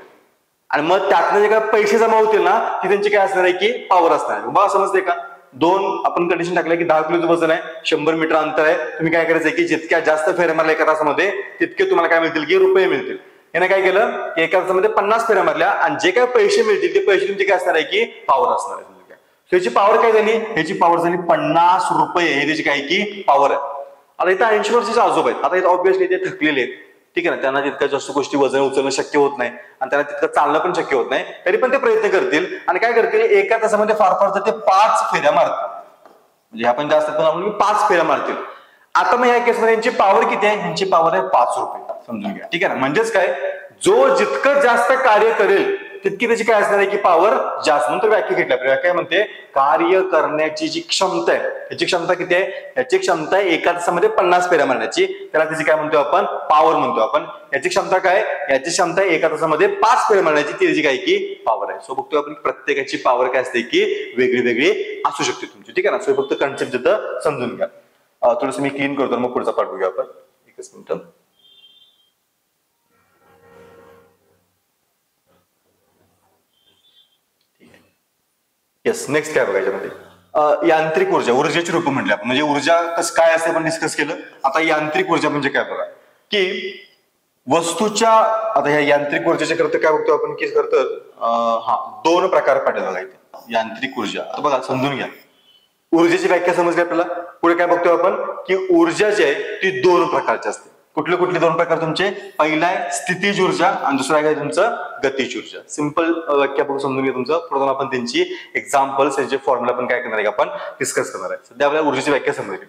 आणि मग त्यातनं जे काय पैसे जमा होतील ना ती त्यांची काय असणार आहे की पॉवर असणार आहे. बघा समजते का. आपण कंडिशन टाकलं की 10 किलोचं वजन आहे, 100 मीटर अंतर आहे. तुम्ही काय करायचं की जितक्या जास्त फेऱ्या मारल्या एका तासामध्ये तितके तुम्हाला काय मिळतील की रुपये मिळतील. याने काय केलं की एका तासामध्ये 50 फेऱ्या मारल्या आणि जे काय पैसे मिळतील ते पैसे तुमचे काय असणार आहे की पॉवर असणार आहे. त्याची पॉवर काय झाली, ह्याची पॉवर झाली 50 रुपये. हे त्याची काय की पॉवर आहे. आता इथं 80 वर्षाचे आजोबा आहेत. आता इथं ऑब्व्हियसली ते थकलेले आहेत, ठीक आहे ना. त्यांना तितक्या जास्त गोष्टी वजन उचलणं शक्य होत नाही आणि त्यांना तितकं चालणं पण शक्य होत नाही. तरी पण ते प्रयत्न करतील आणि काय करतील एका तासामध्ये फार फार तर ते 5 फेऱ्या मारतील. म्हणजे आपण जास्त पण आपण 5 फेऱ्या मारतील. आता मग या केसमध्ये यांची पॉवर किती आहे, यांची पॉवर आहे 5 रुपये. समजून घ्या, ठीक आहे ना. म्हणजेच काय जो जितकं जास्त कार्य करेल तितकी त्याची काय असणार आहे की पॉवर जास्त. म्हणून व्याख्या घेतली आपली. व्याख्या म्हणते कार्य करण्याची जी क्षमता आहे याची क्षमता किती आहे, याची क्षमता आहे एका तासामध्ये 50 फेऱ्या मारण्याची. त्याला त्याची काय म्हणतो आपण पॉवर म्हणतो आपण. याची क्षमता काय, याची क्षमता आहे एका तासामध्ये 5 फेऱ्या मारण्याची, ती त्याची काय की पॉवर आहे. सो बघतो आपण प्रत्येकाची पॉवर काय असते की वेगळी वेगळी असू शकते तुमची, ठीक आहे ना. सो फक्त कन्सेप्ट तिथं समजून घ्या. थोडस मी क्लीन करतो मग पुढचा पार्ट बघूया आपण. एकच मिनिट. येस, नेक्स्ट काय बघायच्या मध्ये यांत्रिक ऊर्जा, ऊर्जेची रूप म्हटले आपण. म्हणजे ऊर्जा कसं काय असते आपण डिस्कस केलं. आता यांत्रिक ऊर्जा म्हणजे काय बघा की वस्तूच्या, आता ह्या यांत्रिक ऊर्जेचे करता काय बघतो आपण की करतं 2 प्रकार पडले बघा इथे यांत्रिक ऊर्जा. आता बघा समजून घ्या. ऊर्जेची व्याख्या समजली आपल्याला. पुढे काय बघतोय आपण की ऊर्जा जी आहे ती 2 प्रकारची असते. कुठले 2 प्रकार तुमचे, पहिला आहे स्थितीज ऊर्जा आणि दुसरा आहे तुमचं गतीज ऊर्जा. सिंपल व्याख्या बघून समजून घ्या तुमचं. पुढे आपण त्यांची एक्झाम्पल्स त्यांचे फॉर्म्युला पण काय करणार आहे आपण डिस्कस करणार आहे. सध्या आपल्याला ऊर्जेची व्याख्या समजली.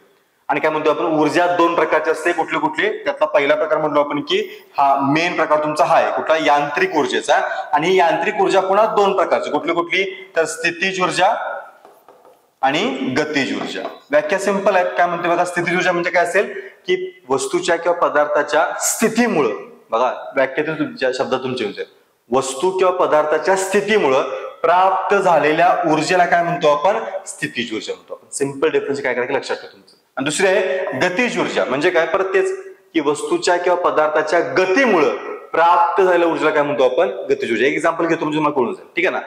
आणि काय म्हणतो आपण ऊर्जा 2 प्रकारची असते. कुठले त्यातला पहिला प्रकार म्हणलो आपण की हा मेन प्रकार तुमचा हा आहे कुठला यांत्रिक ऊर्जेचा. आणि ही यांत्रिक ऊर्जा पुन्हा 2 प्रकारची. कुठली तर स्थितीज ऊर्जा आणि गतीज ऊर्जा. व्याख्या सिंपल आहे. काय म्हणते बघा, स्थितीज ऊर्जा म्हणजे काय असेल की वस्तूच्या किंवा पदार्थाच्या स्थितीमुळं, बघा व्याख्यातील तुमच्या शब्दात तुमचे होते, वस्तू किंवा पदार्थाच्या स्थितीमुळं प्राप्त झालेल्या ऊर्जेला काय म्हणतो आपण स्थितीज ऊर्जा म्हणतो आपण. सिंपल डिफरन्स काय करायचं लक्षात ठेवा तुमचं. आणि दुसरी आहे गतीज ऊर्जा. म्हणजे काय, परत तेच की वस्तूच्या किंवा पदार्थाच्या गतीमुळं प्राप्त झालेल्या ऊर्जेला काय म्हणतो आपण गतीज ऊर्जा. एक एक्झाम्पल घेतो म्हणजे मला कळून जाईल, ठीक आहे ना.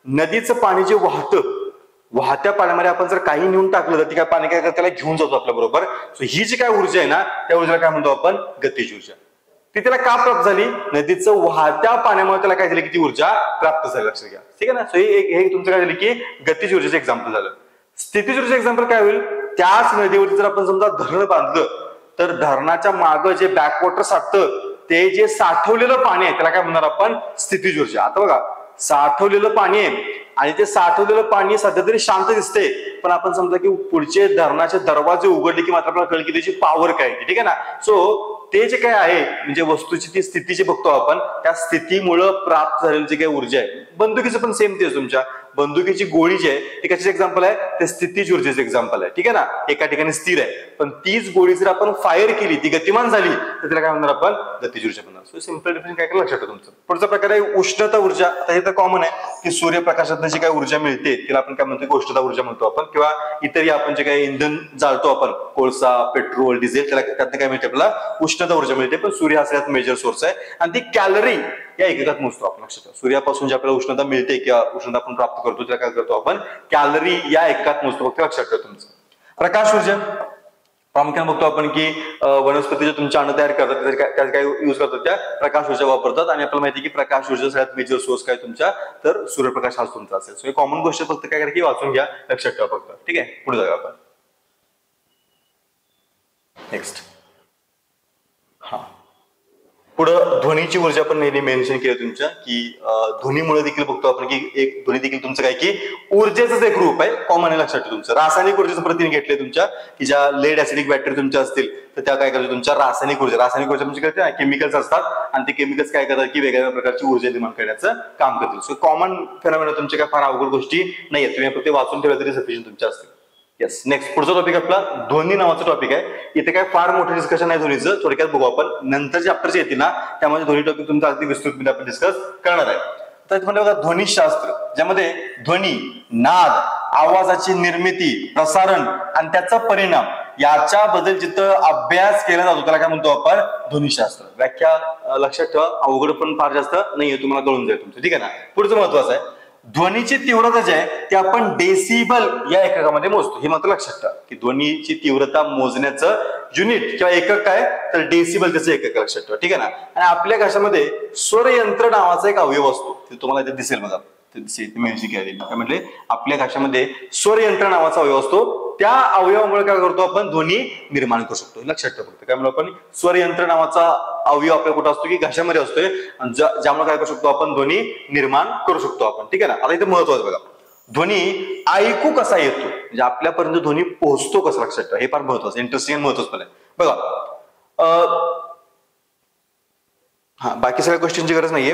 नदीचं पाणी जे वाहत्या पाण्यामध्ये आपण जर काही नेऊन टाकलं तर ती काय पाणी काय त्याला घेऊन जातो आपल्या बरोबर. सो ही जी काय ऊर्जा आहे ना त्या ऊर्जेला काय म्हणतो आपण गतीज ऊर्जा. ती त्याला का प्राप्त झाली, नदीचं वाहत्या पाण्यामुळे त्याला काय झाली की ती ऊर्जा प्राप्त झाली. लक्षात घ्या, ठीक आहे ना. सो हे तुमचं काय झालं की गतीज ऊर्जेचं एक्झाम्पल झालं. स्थितीज ऊर्जेचं एक्झाम्पल काय होईल, त्याच नदीवरती जर आपण समजा धरण बांधलं तर धरणाच्या मागं जे बॅकवॉटर साठतं ते जे साठवलेलं पाणी आहे त्याला काय म्हणणार आपण स्थितीज ऊर्जा. आता बघा साठवलेलं पाणी आहे आणि ते साठवलेलं पाणी सध्या तरी शांत दिसते, पण आपण समजा की पुढचे धरणाचे दरवाजे उघडले की मात्र आपल्याला कळलं की त्याची पॉवर काय, ठीक आहे ना. सो ते जे काय आहे म्हणजे वस्तूची ती स्थिती जे बघतो आपण त्या स्थितीमुळे प्राप्त झालेली जी काही ऊर्जा आहे. बंदुकीचं पण सेम तेच, तुमच्या बंदुकीची गोळी जी आहे ते कशाचे एक्झाम्पल आहे, ते स्थितीज ऊर्जेचं एक्झाम्पल आहे, ठीक आहे ना. एका ठिकाणी स्थिर आहे पण तीच गोळी जर आपण फायर केली ती गतिमान झाली तर त्याला काय म्हणणार आपण गतीज ऊर्जा म्हणणार. सो सिंपल डिफरन्स काय लक्षात ठेवा तुमचं. पुढचा प्रकार आहे उष्णता ऊर्जा. आता हे तर कॉमन आहे की सूर्यप्रकाशातून जी काही ऊर्जा मिळते तिला आपण काय म्हणतो उष्णता ऊर्जा म्हणतो आपण. किंवा इतरही आपण जे काही इंधन जाळतो आपण कोळसा पेट्रोल डिझेल त्याला त्यातनं काय मिळते आपल्याला उष्णता ऊर्जा मिळते. पण सूर्य हा सगळ्यात मेजर सोर्स आहे आणि ती कॅलरी या एककात मोजतो आपण. लक्षात ठेवा सूर्यापासून जे आपल्याला उष्णता मिळते किंवा उष्णता आपण प्राप्त करतो त्याला काय करतो आपण कॅलरी या एककात मोजतो. फक्त लक्षात ठेवा तुमचं. प्रकाश ऊर्जा प्रामुख्याने बघतो आपण की वनस्पती तुमच्या अन्न तयार करतात त्यात काय युज करतात त्या प्रकाश ऊर्जा वापरतात. आणि आपल्याला माहिती की प्रकाश ऊर्जा सगळ्यात मेजर सोर्स काय तुमच्या तर सूर्यप्रकाश हाच तुमचा असेल. सो हे कॉमन गोष्ट फक्त काय करा की वाचून घ्या, लक्षात ठेवा फक्त, ठीक आहे. पुढे जाऊया आपण. नेक्स्ट पुढं ध्वनीची ऊर्जा पण नेहमी मेन्शन केलं तुमच्या की ध्वनीमुळे देखील बघतो आपण की एक ध्वनी देखील तुमचं काय की ऊर्जेच एक रूप आहे. कॉमन आहे लक्षात ठेवा तुमचं. रासायनिक ऊर्जेचं प्रतिनिधी घेतले तुमच्या की ज्या लेड ऍसिडिक बॅटरी तुमच्या असतील तर त्या काय करतात तुमच्या रासायनिक ऊर्जा म्हणजे काय केमिकल्स असतात आणि ते केमिकल्स काय करतात की वेगवेगळ्या प्रकारची ऊर्जा निर्माण करण्याचं काम करतील. सो कॉमन फेनॉमेना तुमच्या काय फार अवघड गोष्टी नाहीये, तुम्ही फक्त वाचून ठेवलं तरी सफिशियंट तुमच्या असतील. येस. नेक्स्ट पुढचा टॉपिक आपला ध्वनी नावाचा टॉपिक आहे. इथे काय फार मोठं डिस्कशन आहे ध्वनीचं, थोडक्यात बघू आपण. नंतर चॅप्टर जे येतील ना त्यामध्ये ध्वनी टॉपिक तुमचा अगदी विस्तृतपणे आपण डिस्कस करणार आहे. तर म्हणजे बघा ध्वनिशास्त्र, ज्यामध्ये ध्वनी, नाद, आवाजाची निर्मिती, प्रसारण आणि त्याचा परिणाम याच्याबद्दल जिथं अभ्यास केला जातो त्याला काय म्हणतो आपण ध्वनिशास्त्र. व्याख्या लक्षात ठेवा, अवघड पण फार जास्त नाहीये, तुम्हाला कळून जाईल तुमचं. ठीक आहे ना. पुढचं महत्वाचं आहे, ध्वनीची तीव्रता जी आहे ती आपण डेसिबल या एककामध्ये मोजतो. हे मात्र लक्षात ठेवा की ध्वनीची तीव्रता मोजण्याचं युनिट किंवा एकक काय तर डेसिबल त्याचं एकक लक्षात ठेवा. ठीक आहे ना. आणि आपल्या घशामध्ये स्वरयंत्र नावाचा एक अवयव असतो, ते तुम्हाला इथे दिसेल बघा, म्युझिक काय म्हटले आपल्या घशामध्ये स्वरयंत्र नावाचा अवयव असतो. त्या अवयवामुळे काय करतो आपण ध्वनी निर्माण करू शकतो. लक्षात ठेवा फक्त काय म्हणतो आपण स्वरयंत्र नावाचा अवयव आपल्या कुठं असतो की घशामध्ये असतोय, ज्यामुळे काय करू शकतो आपण ध्वनी निर्माण करू शकतो आपण. ठीक आहे ना. आता इथे महत्वाचं बघा, ध्वनी ऐकू कसा येतो, म्हणजे आपल्यापर्यंत ध्वनी पोहोचतो कसा, लक्षात ठेवा. हे फार महत्वाचं, इंटरेस्टिंग महत्वाचं आहे. बघा हा बाकी सगळ्या गोष्टींची गरज नाहीये.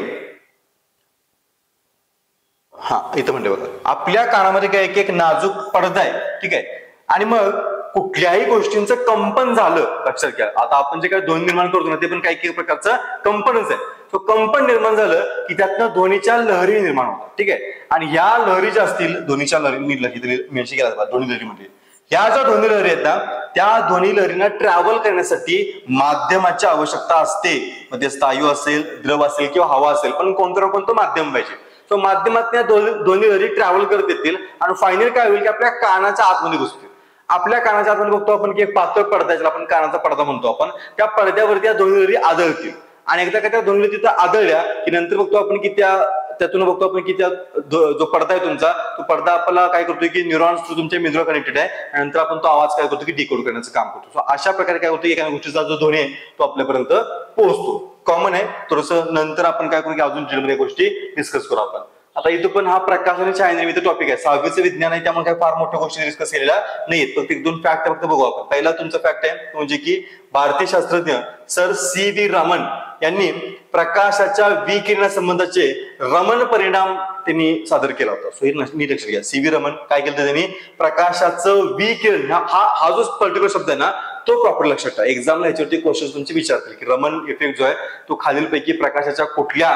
हा इथं म्हणते बघा, आपल्या कानामध्ये काय एक नाजूक पडदा आहे. ठीक आहे. आणि मग कुठल्याही गोष्टींचं कंपन झालं, लक्षात घ्या. आता आपण जे काही ध्वनी निर्माण करतो ना ते पण काही प्रकारचं कंपनच आहे. तो कंपन निर्माण झालं की त्यातनं ध्वनीच्या लहरी निर्माण होतात. ठीक आहे. आणि ह्या लहरी ज्या असतील ध्वनीच्या लहरी मेन्शन केला ध्वनी लहरी म्हणजे ह्या ज्या ध्वनी लहरी आहेत ना त्या ध्वनी लहरींना ट्रॅव्हल करण्यासाठी माध्यमाची आवश्यकता असते. मध्ये स्थायू असेल, द्रव असेल किंवा हवा असेल, पण कोणतं माध्यम पाहिजे. तो माध्यमात ध्वनी लहरी ट्रॅव्हल करत येतील आणि फायनल काय होईल की आपल्या कानाच्या आतमध्ये घुसतील. आपल्या कानाच्या आतमध्ये बघतो आपण की एक पातळ पडदा आहे, ज्याला आपण कानाचा पडदा म्हणतो आपण. त्या पडद्यावरती या ध्वनी लहरी आदळतील आणि एकदा का त्या ध्वनी लहरी तिथं आदळल्या की नंतर बघतो आपण की त्यातून बघतो आपण की त्या जो पडदा आहे तुमचा, तो पडदा आपल्याला काय करतोय की न्यूरॉन्स थ्रू तुमच्या मेंदूला कनेक्टेड आहे आणि नंतर आपण तो आवाज काय करतो की डिकोड करण्याचं काम करतो. सो अशा प्रकारे काय होतं एका गोष्टीचा जो ध्वनी आहे तो आपल्यापर्यंत पोहोचतो. कॉमन आहे, थोडंसं नंतर आपण काय करू की अजून डिटेलमध्ये गोष्टी डिस्कस करू आपण. आता इथं पण हा प्रकाश आणि छायानिर्मिती टॉपिक आहे, 6वीचं विज्ञान आहे, त्यामुळे काही फार मोठ्या गोष्टी डिस्कस केलेल्या नाहीत. फक्त एक दोन फॅक्ट फक्त बघू आपण. पहिला तुमचा फॅक्ट आहे म्हणजे की भारतीय शास्त्रज्ञ सर C.V. रमन यांनी प्रकाशाच्या विकिरणासंबंधाचे रमन परिणाम त्यांनी सादर केला होता. सो हे नीट लक्षात घ्या. C.V. रमन काय केलं त्यांनी प्रकाशाचं विकिरण हा जो पर्टिक्युलर शब्द आहे ना तो प्रॉपर लक्षात ठेवा. एक्झामला ह्याच्यावरती क्वेश्चन तुमचे विचारतील की रमन इफेक्ट जो आहे तो खालीलपैकी प्रकाशाच्या कुठल्या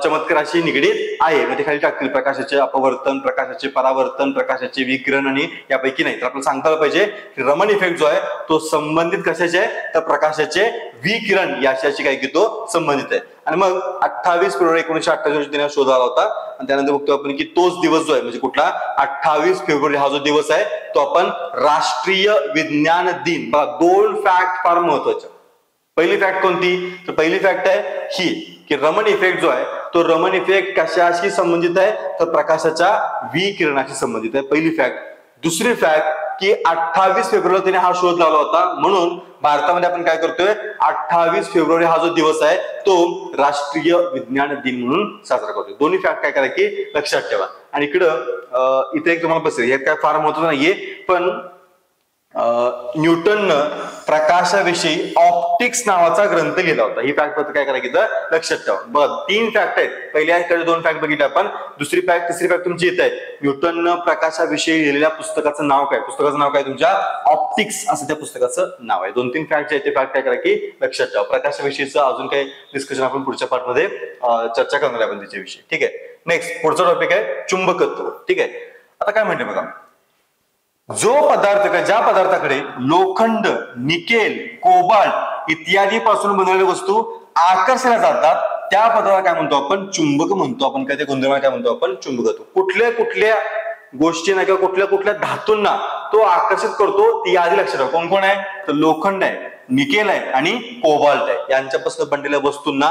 चमत्काराशी निगडीत आहे. म्हणजे खाली टाकतील प्रकाशाचे अपवर्तन, प्रकाशाचे परावर्तन, प्रकाशाचे विकिरण आणि यापैकी नाही. तर आपल्याला सांगता आलं पाहिजे की रमन इफेक्ट जो आहे तो संबंधित कशाचे आहे तर प्रकाशाचे विकिरण याच्याशी काय की तो संबंधित आहे. आणि मग 28 फेब्रुवारी 1928 रोजी त्याने शोध आला होता. आणि त्यानंतर बघतो आपण की तोच दिवस जो आहे म्हणजे कुठला 28 फेब्रुवारी हा जो दिवस आहे तो आपण राष्ट्रीय विज्ञान दिन. बघा दोन फॅक्ट फार महत्वाच्या. पहिली फॅक्ट कोणती तर पहिली फॅक्ट आहे ही की रमन इफेक्ट जो आहे तो रमन इफेक्ट कशाशी संबंधित आहे तर प्रकाशाच्या विकिरणाशी संबंधित आहे. पहिली फॅक्ट. दुसरी फॅक्ट की 28 फेब्रुवारी त्याने हा शोध लावला होता, म्हणून भारतामध्ये आपण काय करतोय 28 फेब्रुवारी हा जो दिवस आहे तो राष्ट्रीय विज्ञान दिन म्हणून साजरा करतोय. दोन्ही फॅक्ट काय करा की लक्षात ठेवा. आणि इकडं इथे एक तुम्हाला बसेल, यात काय फार महत्त्वाचं नाहीये, पण न्यूटननं प्रकाशाविषयी ऑप्टिक्स नावाचा ग्रंथ लिहिला होता. ही फॅक्ट फक्त काय करायचं लक्षात ठेवा. बघा 3 फॅक्ट आहेत. पहिल्या 2 फॅक्ट बघितले आपण. दुसरी फॅक्ट तिसरी फॅक्ट तुमची येत आहे. न्यूटननं प्रकाशाविषयी लिहिलेल्या पुस्तकाचं नाव काय, पुस्तकाचं नाव काय तुमच्या ऑप्टिक्स असं त्या पुस्तकाचं नाव आहे. 2-3 फॅक्ट जे आहेत ते फॅक्ट काय करा की लक्षात ठेवा. प्रकाशाविषयीचं अजून काही डिस्कशन आपण पुढच्या पार्टमध्ये चर्चा करणार आहे आपण त्याच्याविषयी. ठीक आहे. नेक्स्ट पुढचा टॉपिक आहे चुंबकत्व. ठीक आहे. आता काय म्हणते बघा, जो पदार्थ का ज्या पदार्थाकडे लोखंड, निकेल, कोबाल्ट इत्यादी पासून बनवलेल्या वस्तू आकर्षल्या जातात त्या पदार्थाला काय म्हणतो आपण चुंबक म्हणतो. आपण काय ते गुणधर्म काय म्हणतो आपण चुंबकत्व. कुठल्या कुठल्या गोष्टींना किंवा कुठल्या कुठल्या धातूंना तो आकर्षित करतो ती आधी लक्षात ठेवा. कोण कोण आहे तर लोखंड आहे, निकेल आहे आणि कोबाल्ट आहे. यांच्यापासून बनलेल्या वस्तूंना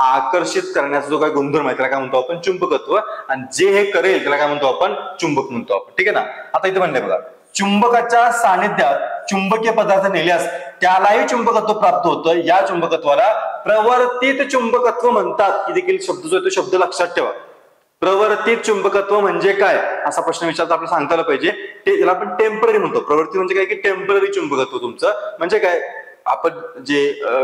आकर्षित करण्याचा जो काही गुणधर्म आहे त्याला काय म्हणतो आपण चुंबकत्व. आणि जे हे करेल त्याला काय म्हणतो आपण चुंबक म्हणतो आपण. ठीक आहे ना. आता इथे म्हणले बघा, चुंबकाच्या सानिध्यात चुंबकीय पदार्थ नेल्यास त्यालाही चुंबकत्व प्राप्त होतं. या चुंबकत्वाला प्रवर्तित चुंबकत्व म्हणतात. ही देखील शब्द जो आहे तो शब्द लक्षात ठेवा. प्रवर्तित चुंबकत्व म्हणजे काय असा प्रश्न विचारता आपल्याला सांगता आलं पाहिजे. ते त्याला आपण टेम्पररी म्हणतो. प्रवर्तित म्हणजे काय की टेम्पररी चुंबकत्व तुमचं म्हणजे काय आपण जे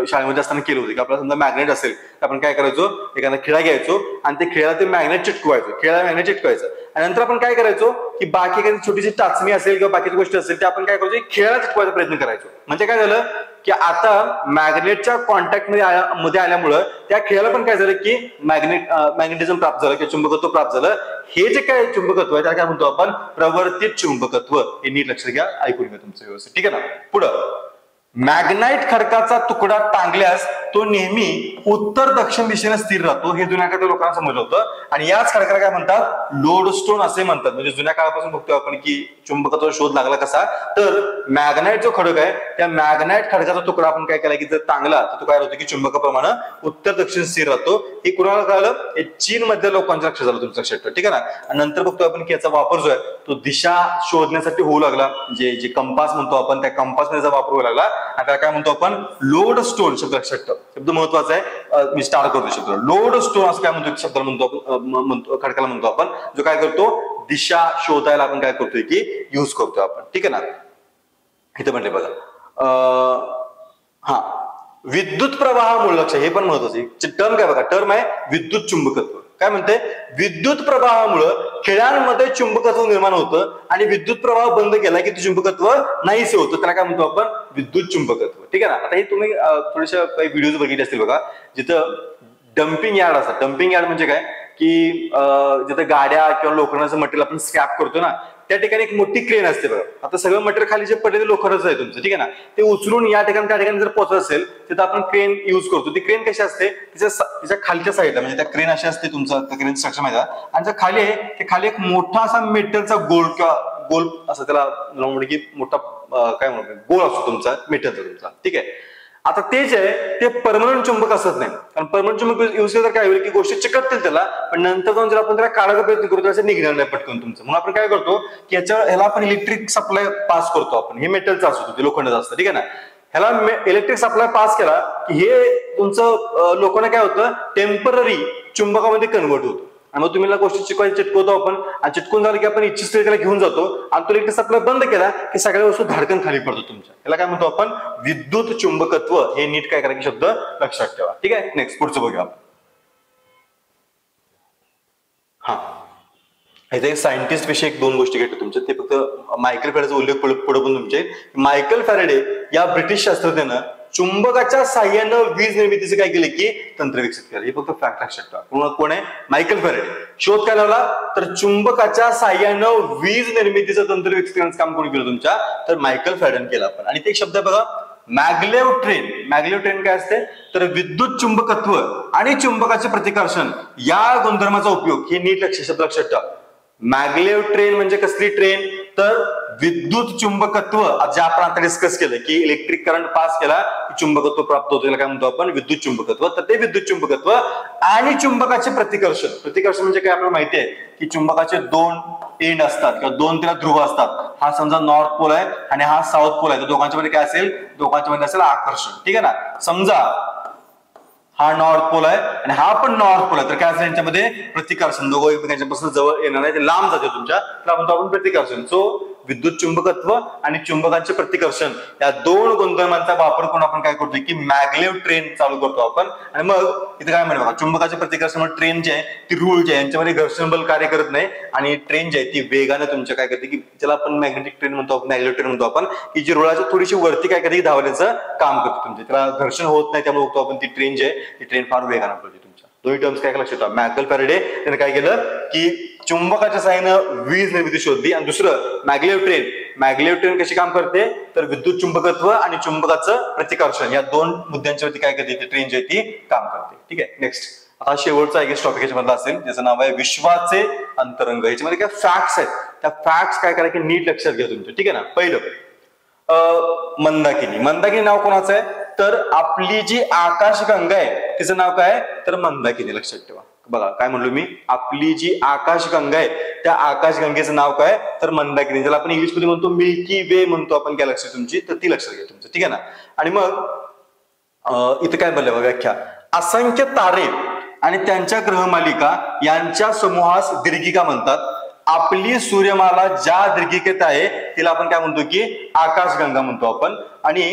शाळेमध्ये असताना केलं होतं की आपल्याला समजा मॅग्नेट असेल तर आपण काय करायचो, एखादा खिळा घ्यायचो आणि ते खिळ्याला ते मॅग्नेट चिटकवायचो, खिळ्याला मॅग्नेट चिटकवायचं आणि नंतर आपण काय करायचो की बाकी एखादी छोटीशी चाचणी असेल किंवा बाकीची गोष्ट असेल ते आपण काय करायचो, खिळ्याला चिटकवायचा प्रयत्न करायचो. म्हणजे काय झालं की आता मॅग्नेटच्या कॉन्टॅक्ट मध्ये आल्यामुळं त्या खिळ्याला पण काय झालं की मॅग्नेटिझम प्राप्त झालं किंवा चुंबकत्व प्राप्त झालं. हे जे काय चुंबकत्व आहे त्याला काय म्हणतो आपण, प्रवर्तित चुंबकत्व. हे नीट लक्षात घ्या, ऐकून घ्या तुमचं व्यवस्थित, ठीक आहे ना. पुढं, मॅग्नाइट खडकाचा तुकडा टांगल्यास तो नेहमी उत्तर दक्षिण दिशेने स्थिर राहतो. हे जुन्या काळातल्या लोकांना समजलं होतं आणि याच खडकाला काय म्हणतात, लोडस्टोन असे म्हणतात. म्हणजे जुन्या काळापासून बघतोय आपण की चुंबकत्व शोध लागला कसा, तर मॅग्नाइट जो खडक आहे त्या मॅग्नाइट खडकाचा तुकडा आपण काय केला की जर टांगला तर तो काय होतो की चुंबकाप्रमाणे उत्तर दक्षिण स्थिर राहतो. हे कुणाला कळलं, हे चीन मधल्या लोकांच्या लक्षात झालं, तुमचं लक्षात ठेवा, ठीक आहे ना. आणि नंतर बघतोय आपण की याचा वापर जो आहे तो दिशा शोधण्यासाठी होऊ लागला. जे कंपास म्हणतो आपण, त्या कंपास मध्ये वापर होऊ लागला. आता काय म्हणतो आपण, लोड स्टोन. शब्द लक्षात ठेव, शब्द महत्वाचा आहे, मी स्टार्ट करतो शब्द. लोड स्टोन असं काय म्हणतो शब्दाला म्हणतो, खडकाला म्हणतो आपण, जो काय करतो दिशा शोधायला आपण काय करतोय की यूज करतोय आपण, ठीक आहे ना. इथे म्हणले बघा, हा विद्युत प्रवाहामुळे, लक्ष, हे पण महत्वाचं आहे. टर्म काय बघा, टर्म आहे विद्युत चुंबकत्व. काय म्हणते, विद्युत प्रवाहामुळे खिळ्यांमध्ये चुंबकत्व निर्माण होतं आणि विद्युत प्रवाह बंद केला की चुंबकत्व नाहीसे होतं. त्याला काय म्हणतो आपण, विद्युत चुंबकत्व, ठीक आहे ना. आता हे तुम्ही थोडेसे काही व्हिडिओ बघितले असतील बघा, जिथं डम्पिंग यार्ड असतात. डम्पिंग यार्ड म्हणजे काय की जिथं गाड्या किंवा लोखंडाचं मटेरियल आपण स्क्रॅप करतो ना, त्या ठिकाणी एक मोठी क्रेन असते बघा. आता सगळं मटेरियल खाली जे पडलेलं लोखंडच आहे तुमचं, ठीक आहे ना, ते उचलून या ठिकाणी त्या ठिकाणी जर पोहोचत असेल तिथं आपण क्रेन युज करतो. ती क्रेन कशी असते, तिच्या खालच्या साईडला, म्हणजे त्या क्रेन अशी असते, तुमचं त्या क्रेन स्ट्रक्चर माहिती आहे, आणि खाली आहे ते खाली एक मोठा असा मेटलचा गोल किंवा गोल असं त्याला म्हणजे की मोठा काय म्हणतो गोल असतो तुमचा मेटलचा तुमचा, ठीक आहे. आता ते जे आहे ते परमनंट चुंबक असत नाही, कारण परमनंट चुंबक युज केलं तर काय होईल की गोष्टी चिकटतील त्याला, पण नंतर जाऊन जर आपण त्याला काढायचा प्रयत्न करतो त्याचं निघणार नाही पटकन तुमचं. म्हणून आपण काय करतो की ह्याला आपण इलेक्ट्रिक सप्लाय पास करतो आपण. हे मेटलचं असतो, ते लोखंडाचं असतं, ठीक आहे ना. ह्याला इलेक्ट्रिक सप्लाय पास केला की हे तुमचं लोखंड काय होतं, टेम्पररी चुंबकामध्ये कन्वर्ट होतं. आणि मग तुम्ही गोष्टी चिटकवतो आपण, आणि चिटकून झालं की आपण इच्छित त्याला घेऊन जातो आणि तो इलेक्ट्रिक सप्लाय बंद केला की सगळ्या वस्तू धाडकन खाली पडतो तुमच्या. याला काय म्हणतो आपण, विद्युत चुंबकत्व. हे नीट काय करायचं शब्द लक्षात ठेवा, ठीक आहे. नेक्स्ट पुढचं बघूया आपण. हा, इथे सायंटिस्ट विषयी एक दोन गोष्टी घेतो तुमच्या. ते फक्त मायकेल फॅरेडेचा उल्लेख पुढे पण तुमचे. मायकेल फॅरेडे या ब्रिटिश शास्त्रज्ञानं चुंबकाच्या साह्यानं वीज निर्मितीचे काय केले की तंत्र विकसित केलं. हे फक्त फॅक्ट लक्षात ठेवा. कोण आहे, मायकेल फॅरेडे. शोध काय लावला, तर चुंबकाच्या साह्यानं वीज निर्मितीचं तंत्र विकसित करण्याचं काम कोणी केलं तुमच्या, तर मायकेल फॅरेडेने केलं आपण. आणि ते एक शब्द बघा, मॅग्लेव ट्रेन. मॅग्लेव ट्रेन काय असते, तर विद्युत चुंबकत्व आणि चुंबकाचे प्रतिकर्षण या गुणधर्माचा उपयोग. हे नीट शब्द लक्षात ठेवा. मॅग्लेव ट्रेन म्हणजे कसली ट्रेन, तर विद्युत चुंबकत्व. जे आपण आता डिस्कस केलं की इलेक्ट्रिक करंट पास केला की चुंबकत्व प्राप्त होतं, त्याला काय म्हणतो आपण, विद्युत चुंबकत्व. तर ते विद्युत चुंबकत्व आणि चुंबकाचे प्रतिकर्षण. प्रतिकर्षण म्हणजे काय आपल्याला माहिती आहे की चुंबकाचे दोन एंड असतात किंवा दोन त्याला ध्रुव असतात. हा समजा नॉर्थ पोल आहे आणि हा साऊथ पोल आहे, तर दोघांच्या मध्ये काय असेल, दोघांच्या मध्ये असेल आकर्षण, ठीक आहे ना. समजा हा नॉर्थ पोल आहे आणि हा पण नॉर्थ पोल आहे, तर काय असेल यांच्यामध्ये प्रतिकर्षण. दोघं एकमेकांच्यापासून जवळ येणार नाही, ते लांब जाते तुमच्या, त्याला म्हणतो आपण प्रतिकर्षण. सो विद्युत चुंबकत्व आणि चुंबकाचे प्रतिकर्षण या दोन गुणधर्मांचा वापर करून आपण काय करतोय की मॅग्लेव ट्रेन चालू करतो आपण. आणि मग इथे काय म्हणतो बघा, चुंबकाचे प्रतिकर्षण ट्रेन जे आहे ती रूळ जे आहे यांच्यामध्ये घर्षण बल कार्य करत नाही, आणि ट्रेन जी आहे ती वेगाने तुमच्या काय करते की ज्याला आपण मॅग्नेटिक ट्रेन म्हणतो, मॅग्लेव ट्रेन म्हणतो आपण, की जी रुळाच्या थोडीशी वरती काय करते धावण्याचं काम करते तुमचे, त्याला घर्षण होत नाही, त्यामुळे बघतो आपण ती ट्रेन जी आहे ती ट्रेन फार वेगाने पडते तुमच्या. दोन्ही टर्म्स काय लक्षात ठेवा. मायकेल फॅरेडे त्याने काय केलं की चुंबकाच्या साहाय्यानं वीज निर्मिती शोधली. आणि दुसरं मॅग्लेव ट्रेन. मॅग्लेव ट्रेन कशी काम करते, तर विद्युत चुंबकत्व आणि चुंबकाचं प्रतिकर्षण या दोन मुद्द्यांच्यावरती काय करते ती ट्रेन जी आहे ती काम करते, ठीक आहे. नेक्स्ट, आता शेवटचा एक टॉपिक याच्यामधला असेल ज्याचं नाव आहे विश्वाचे अंतरंग. याच्यामध्ये काय फॅक्ट्स आहेत, त्या फॅक्ट्स काय करायचे नीट लक्षात घ्या तुमचं, ठीक आहे ना. पहिलं, मंदाकिनी. मंदाकिनी नाव कोणाचं आहे, तर आपली जी आकाशगंगा आहे तिचं नाव काय, तर मंदाकिनी. लक्षात ठेवा. बघा काय म्हणलो मी, आपली जी आकाशगंगा आहे त्या आकाशगंगेचं नाव काय, तर मंदाकिनी. ज्याला आपण इंग्लिश मध्ये म्हणतो मिल्की वे म्हणतो आपण, काय लक्षात तुमची, तर ती लक्षात घ्या तुमचं, ठीक आहे ना. आणि मग इथं काय बोललं बघा, व्याख्या, असंख्य तारे आणि त्यांच्या ग्रहमालिका यांच्या समूहास दीर्घिका म्हणतात. आपली सूर्यमाला ज्या दीर्घिकेत आहे तिला आपण काय म्हणतो की आकाशगंगा म्हणतो आपण. आणि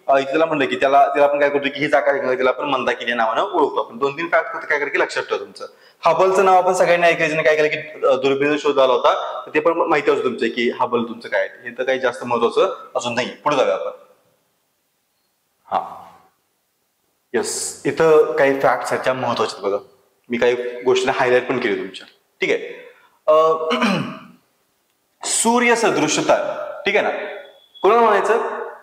त्याला म्हणलं की त्याला आपण काय करतो की हीच आकाश त्याला आपण मंदाकिनी या नावानं ओळखतो आपण. 2-3 फॅक्ट फक्त काय करा की लक्षात ठेवा तुमचं. हबलचं नाव आपण सगळ्यांनी ऐकायचं काय केलं की दुर्बिणीचा शोध आला होता, ते पण माहिती असतं तुमचं की हबल तुमचं काय हे तर काही जास्त महत्वाचं अजून नाही. पुढे जाऊया आपण. हा येस, इथं काही फॅक्ट्स आहेत ज्या महत्वाच्या बघा. मी काही गोष्टी हायलाइट पण केली तुमच्या. ठीक आहे. सूर्य सदृश्यता, ठीक आहे ना. कोणाला म्हणायचं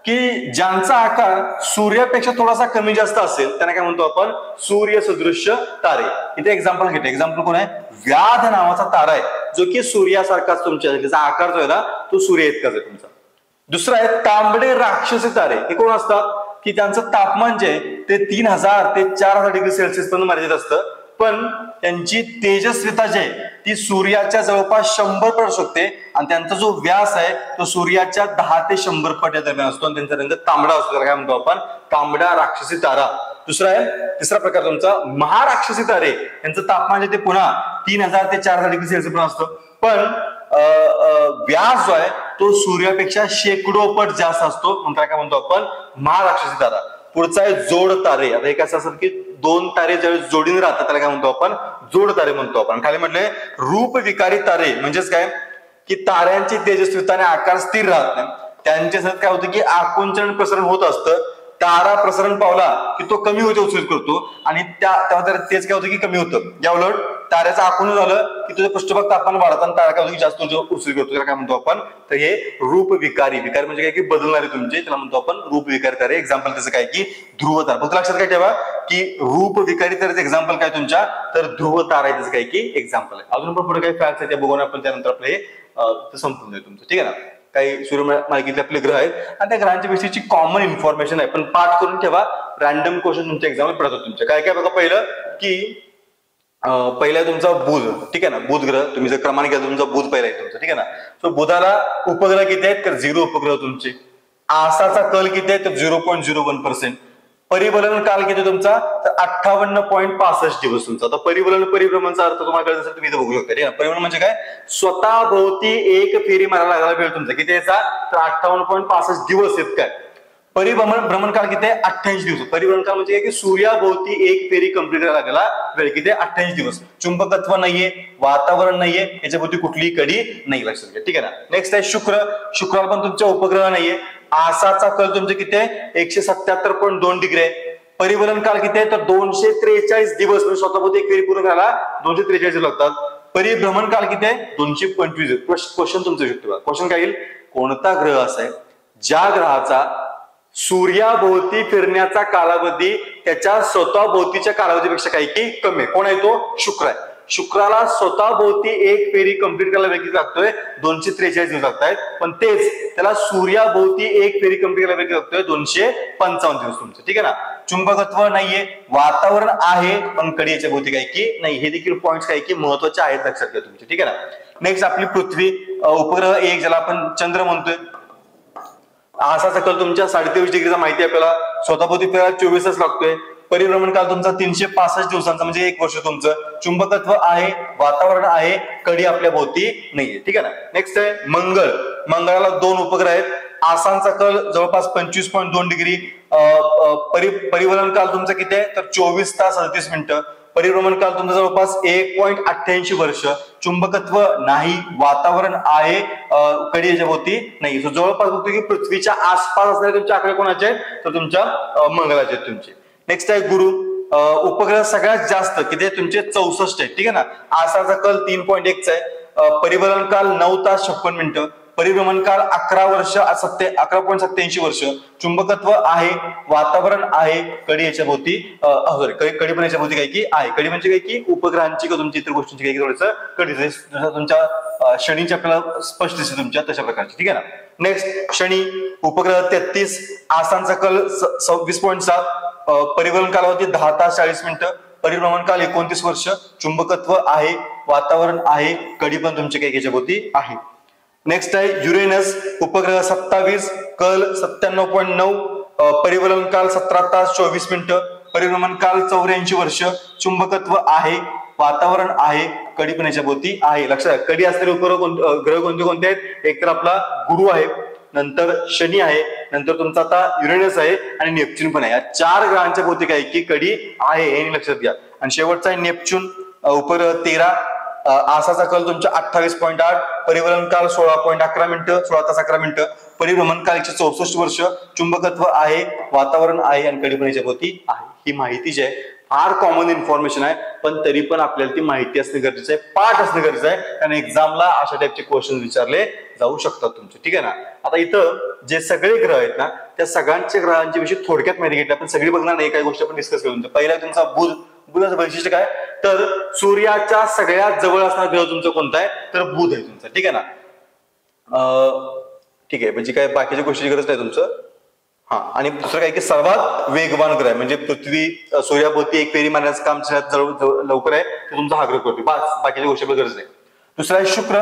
की ज्यांचा आकार सूर्यापेक्षा थोडासा कमी जास्त असेल त्यांना काय म्हणतो आपण, सूर्य सदृश्य तारे. इथे एक्झाम्पल घेते. एक्झाम्पल कोण आहे, व्याध नावाचा तारा आहे जो की सूर्यासारखाच तुमच्या, त्याचा आकार जो आहे ना तो सूर्य इतकाच आहे तुमचा. दुसरा आहे तांबडे राक्षसी तारे. हे कोण असतात की त्यांचं तापमान जे आहे ते 3000 ते 4000 डिग्री सेल्सिअस पर्यंत मर्यादित असतं, पण त्यांची तेजस्विता जी आहे ती सूर्याच्या जवळपास 100 पट असू शकते आणि त्यांचा जो व्यास आहे तो सूर्याच्या 10 ते 100 पट या दरम्यान असतो आणि त्यांचा रंग तांबडा असतो. त्याला काय म्हणतो आपण, तांबडा राक्षसी तारा. दुसरा आहे, तिसरा प्रकार तुमचा महाराक्षसी तारे. यांचं तापमान जे ते पुन्हा 3000 ते 4000 डिग्री सेल्सिअस पर्यंत असतं, पण व्यास जो आहे तो सूर्यापेक्षा शेकडो पट जास्त असतो, म्हणतात काय म्हणतो आपण, महाराक्षसी तारा. पुढचा आहे जोड तारे. आता हे कसं असतं की 2 तारे ज्यावेळेस जोडीने राहतात त्याला काय म्हणतो आपण, जोड तारे म्हणतो आपण. खाली म्हटलंय रूप विकारी तारे, म्हणजेच काय की ताऱ्यांची तेजस्विता आणि आकार स्थिर राहत नाही. त्यांच्यासाठी काय होतं की आकुंचन प्रसरण होत असतं. तारा प्रसरण पावला की तो कमी होते उत्सर्जित करतो आणि तेव्हा तेच काय होतं की कमी होतं. या उलट ताऱ्याचं आकुंचन झालं की तुझं पृष्ठभाग तापमान वाढतं आणि तारा काय होतं की जास्त उत्सर्जित करतो. त्याला काय म्हणतो आपण, तर हे रूप विकारी. विकारी म्हणजे काय की बदलणारे तुमचे, त्याला म्हणतो आपण रूप विकारी तारे. एक्झाम्पल त्याचं काय की ध्रुव तारा. फक्त लक्षात काय ठेवा की रूप विकारी तारेचं एक्झाम्पल काय तुमच्या, तर ध्रुव तारा आहे त्याचं काय की एक्झाम्पल आहे. अजून पण पुढे काही फॅक्ट्स आहेत त्या बघून आपण त्यानंतर आपलं हे संपून जाईल तुमचं. ठीक आहे ना. काही सूर्यमालिकेतले आपले ग्रह आहेत आणि त्या ग्रहांच्या विषयीची कॉमन इन्फॉर्मेशन आहे, पण पाठ करून ठेवा. रॅन्डम क्वेश्चन तुमच्या एक्झामला पडतात तुमच्या. काय काय बघा, पहिलं की पहिला तुमचा बुध. ठीक आहे ना. बुध ग्रह तुम्ही जर क्रमांक घ्या तुमचा बुध पहिला आहे तुमचा. ठीक आहे ना. सो बुधाला उपग्रह किती आहेत, तर 0 उपग्रह तुमचे. आसाचा कल किती आहे, तर 0.01%. परिवलन काल किती तुमचा, तर 58.65 दिवस तुमचा. आता परिभ्रमणचा अर्थ तुम्हाला कळत असेल, तुम्ही इथे बघू शकता. परिभ्रमण म्हणजे काय, स्वतः भोवती एक फेरी मारायला लागला वेळ तुमचा किती याचा, तर 58.65 दिवस इतका आहे. भ्रमण काळ किती आहे, 88 दिवस. परिभ्रमण काळ म्हणजे काय की सूर्याभोवती एक फेरी कंप्लीट करायला लागला वेळ किती आहे, 88 दिवस. चुंबकत्व नाहीये, वातावरण नाहीये, याच्याभोवती कुठलीही कडी नाही, लक्षात घ्या. ठीक आहे ना. नेक्स्ट आहे शुक्र. शुक्राला पण तुमचा उपग्रह नाहीये. आसाचा कल तुमचे किती आहे, 177.2 डिग्री आहे. परिवलन काळ किती आहे, तर 243 दिवस. म्हणजे स्वतःभोवती एक फेरी पूर्ण करायला 243 लागतात. परिभ्रमण काळ किती आहे, 225. क्वेश्चन तुमचं शकतो. क्वेश्चन काय येईल, कोणता ग्रह असा आहे ज्या ग्रहाचा सूर्याभोवती फिरण्याचा कालावधी त्याच्या स्वतः भोवतीच्या कालावधीपेक्षा काही की कमी आहे. कोण आहे तो, शुक्र आहे. शुक्राला स्वतः भोवती एक फेरी कंप्लीट करायला वेळ किती लागतोय, 243 दिवस लागतायत, पण तेच त्याला सूर्याभोवती एक फेरी कंप्लीट करायला वेळ लागतोय 255 दिवस तुमचं. ठीक आहे ना. चुंबकत्व नाहीये, वातावरण आहे, पण कडी याच्या भोवती काही की नाही. हे देखील पॉइंट्स काही की महत्वाचे आहेत, लक्षात घ्या तुमचे. ठीक आहे ना. नेक्स्ट आपली पृथ्वी, उपग्रह 1 ज्याला आपण चंद्र म्हणतोय. आसाचा कल तुमच्या 23.5 डिग्रीचा माहिती आपल्याला. स्वतःभोवती फिरायला 24 तास लागतोय. परिभ्रमण काळ तुमचा 365 दिवसांचा म्हणजे 1 वर्ष तुमचं. चुंबकत्व आहे, वातावरण आहे, कडी आपल्या भोवती नाहीये. ठीक आहे ना. नेक्स्ट आहे मंगळ. मंगळाला 2 उपग्रह आहेत. आसांचा कल जवळपास 25.2 डिग्री. परिवलन काल तुमचा किती आहे, तर 24 तास 38 मिनिटं. परिभ्रमण काल तुमचा जवळपास 1.88 वर्ष. चुंबकत्व नाही, वातावरण आहे, कडी याच्या भोवती नाही. जवळपास बघतो की पृथ्वीच्या आसपास असणारे तुमचे आकडे कोणाचे आहेत, तर तुमच्या मंगळाचे आहेत तुमचे. नेक्स्ट आहे गुरु. उपग्रह सगळ्यात जास्त किती आहे तुमचे, 64 आहेत. ठीक आहे ना. आसाचा कल 3.1 आहे. परिवलन काल 9 तास 56 मिनिटं. परिभ्रमण काळ 11.87 वर्ष. चुंबकत्व आहे, वातावरण आहे, कडी याच्या भोवती कडी पण याच्या भोवती काही की आहे. कडी म्हणजे काय की उपग्रहांची किंवा तुमच्या इतर गोष्टींची काही थोडंसं कडी तुमच्या शनीची आपल्याला स्पष्ट दिसते तुमच्या तशा प्रकारची. ठीक आहे ना. नेक्स्ट शनी. उपग्रह 33. आसांचा कल 26.7. परिवलन कालावधी 10 तास 40 मिनिटं. परिभ्रमण काल 29 वर्ष. चुंबकत्व आहे, वातावरण आहे, कडी पण तुमच्या काही याच्या भोवती आहे. नेक्स्ट आहे युरेनस. उपग्रह 27. कल 97.9. परिवलन काल 17 तास 24 मिनिटं. परिभ्रमण काल 84 वर्ष. चुंबकत्व आहे, वातावरण आहे, कडी पण याच्या भोवती आहे. लक्षात, कडी असलेले ग्रह कोणते कोणते आहेत, एक तर आपला गुरु आहे, नंतर शनी आहे, नंतर तुमचा आता युरेनस आहे आणि नेपच्यून पण आहे. या 4 ग्रहांच्या भोवती काय की कडी आहे हे लक्षात घ्या. आणि शेवटचा आहे नेपच्यून, उपर 13, आसाचा कल तुमच्या 28.8, परिभ्रमण काल 16.11 मिनिटं, 16 तास 11 मिनिटं, परिभ्रमण काल 164 वर्ष, चुंबकत्व आहे, वातावरण आहे आणि कडी पण याच्या भोवती आहे. ही माहिती जी आहे फार कॉमन इन्फॉर्मेशन आहे, पण तरी पण आपल्याला ती माहिती असणे गरजेचं आहे, पाठ असणे गरजेचं आहे, कारण एक्झामला अशा टाईपचे क्वेश्चन विचारले जाऊ शकतात तुमचे. ठीक आहे ना. आता इथं जे सगळे ग्रह आहेत ना त्या सगळ्यांच्या ग्रहांची विषयी थोडक्यात माहिती घेतली आपण, सगळी बघणार नाही, काही गोष्टी आपण डिस्कस करू. पहिला तुमचा बुध. बुधाचं वैशिष्ट्य काय तर सूर्याच्या सगळ्यात जवळ असणारा ग्रह तुमचा कोणता आहे तर बुध आहे तुमचा. ठीक आहे ना. ठीक आहे, म्हणजे काय बाकीच्या गोष्टीची गरज नाही तुमचं. हा, आणि दुसरं काय की सर्वात वेगवान ग्रह आहे, म्हणजे पृथ्वी सूर्याभोवती एक फेरी मारण्याचं काम लवकर आहे ते तुमचा हा ग्रह करतो. बाकीच्या गोष्टी गरज नाही. दुसरा आहे शुक्र.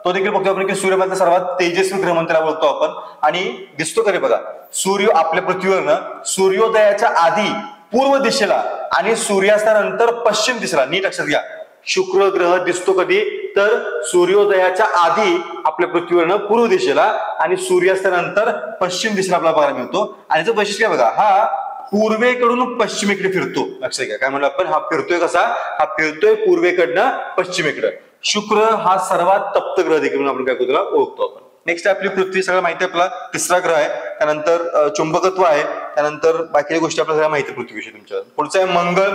तो देखील बघतो आपण की सूर्यामधला सर्वात तेजस्वी ग्रह म्हणून त्याला बोलतो आपण. आणि दिसतो कधी बघा, सूर्य आपल्या पृथ्वीवरनं सूर्योदयाच्या आधी पूर्व दिशेला आणि सूर्यास्तानंतर पश्चिम दिशेला, नीट लक्षात घ्या, शुक्र ग्रह दिसतो कधी तर सूर्योदयाच्या आधी आपल्या पृथ्वीवरनं पूर्व दिशेला आणि सूर्यास्तानंतर पश्चिम दिशेला आपल्याला पाहायला मिळतो. आणि याचं वैशिष्ट्य बघा, हा पूर्वेकडून पश्चिमेकडे फिरतो. लक्षात घ्या काय म्हणलं आपण, हा फिरतोय कसा, हा फिरतोय पूर्वेकडनं पश्चिमेकडे. शुक्र हा सर्वात तप्त ग्रह देखील म्हणून आपण काय करतो ओळखतो आपण. नेक्स्ट आपली पृथ्वी, सगळं माहिती आपला तिसरा ग्रह आहे. त्यानंतर चुंबकत्व आहे, त्यानंतर बाकी गोष्टी आपल्याला सगळ्या माहिती पृथ्वीविषयी तुमच्या. पुढचं आहे मंगळ.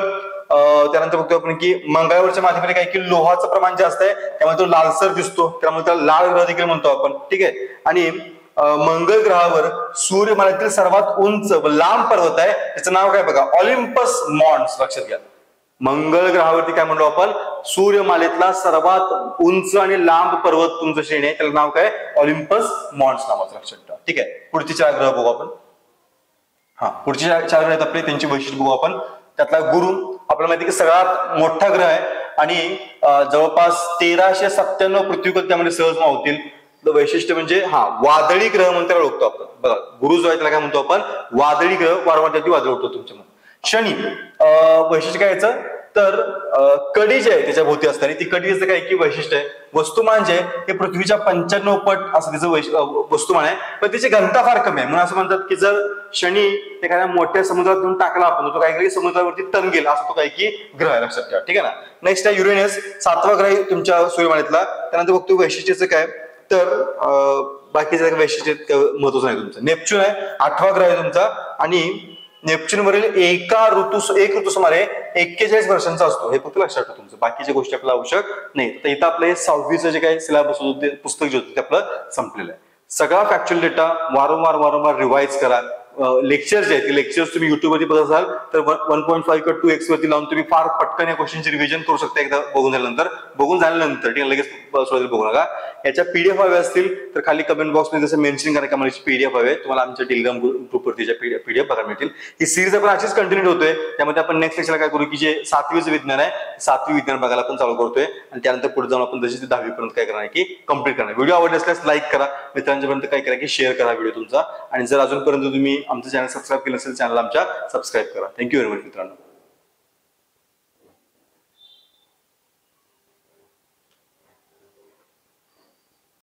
त्यानंतर बघतो आपण की मंगळावरच्या माध्यमाने काय की लोहाचं प्रमाण जास्त आहे, त्यामुळे तो लालसर दिसतो, त्यामुळे त्याला लाल ग्रह देखील म्हणतो आपण. ठीक आहे. आणि मंगळ ग्रहावर सूर्यमालेतील सर्वात उंच व लांब पर्वत आहे, त्याचं नाव काय बघा, ऑलिम्पस मॉन्स. लक्षात घ्या, मंगळ ग्रहावरती काय म्हणतो आपण, सूर्यमालेतला सर्वात उंच आणि लांब पर्वत तुमचं श्रेणी आहे, त्याला नाव काय, ऑलिम्पस मॉन्स नावाचं. लक्षात ठेवा. ठीक आहे. पुढचे 4 ग्रह बघू आपण. हा, पुढचे 4 ग्रह आहेत आपले, त्यांची वैशिष्ट्य बघू आपण. त्यातला गुरु आपल्याला माहिती की सगळ्यात मोठा ग्रह आहे आणि जवळपास 1397 पृथ्वीकल त्यामध्ये सहज मावतील. वैशिष्ट्य म्हणजे हा वादळी ग्रह म्हणून त्याला ओळखतो आपण. बघा, गुरु जो आहे त्याला काय म्हणतो आपण, वादळी ग्रह, वारंवार त्याची वादळ उठतो तुमच्यामध्ये. शनी वैशिष्ट्य काय याचं तर कडी जी आहे त्याच्या भोवती असताना ती कडीचं काय की वैशिष्ट्य आहे, वस्तुमान जे आहे हे पृथ्वीच्या 95 पट असं त्याचं वस्तुमान आहे, पण त्याची घनता फार कमी आहे. म्हणून असं म्हणतात की जर शनी एखाद्या मोठ्या समुद्रात घेऊन टाकला आपण तो काय समुद्रावरती तरंगेल असं तो काय की ग्रह आहे. लक्षात ठेवा. ठीक आहे ना. नेक्स्ट आहे युरेनस, 7वा ग्रह आहे तुमच्या सूर्यमालेतला. त्यानंतर बघतो वैशिष्ट्याचं काय तर बाकीचं वैशिष्ट्य महत्वाचं नाही तुमचं. नेपच्यून आहे, 8वा ग्रह आहे तुमचा आणि नेपच्यून वरील एक ऋतू सुमारे 41 वर्षांचा असतो, हे फक्त लक्षात ठेवा तुमचं. बाकीच्या गोष्टी आपल्याला आवश्यक नाही. तर इथं आपलं हे 6वीचं जे काही सिलेबस होतं ते पुस्तक जे होतं ते आपलं संपलेलं आहे. सगळा फॅक्च्युअल डेटा वारंवार रिवाइज करा. लेक्चर जे आहेत ते लेक्चर्स तुम्ही युट्यूबवरती बघत असाल तर 1.5 किंवा 2x वरती लावून तुम्ही फार पटकन या क्वेश्चनची रिव्हिजन करू शकता. एकदा बघून झाल्यानंतर ठीक आहे, लगेच सुरुवातीला बघू नका. याच्या पीडीएफ हवे असतील तर खाली कमेंट बॉक्समध्ये जसं मेन्शन करा की मला पीडीएफ हवे, तुम्हाला आमच्या टेलिग्राम ग्रुपवरती पीडीएफ बघायला मिळतील. ही सिरीज आपण अशीच कंटिन्यू होतोय, त्यामध्ये आपण नेक्स्ट लेक्चरला काय करू की जे 7वीचं विज्ञान आहे 7वी विज्ञान बघायला आपण चालू करतोय आणि त्यानंतर पुढे जाऊन आपण जशी 10वी पर्यंत काय करणार की कम्प्लीट करणार. व्हिडिओ आवडले असल्यास लाईक करा, मित्रांच्यापर्यंत काय करा की शेअर करा व्हिडिओ तुमचा, आणि जर अजूनपर्यंत तुम्ही आमचं चॅनल सबस्क्राईब केलं असेल चॅनल आमच्या सबस्क्राईब करा. थँक्यू व्हेरी मच मित्रांनो.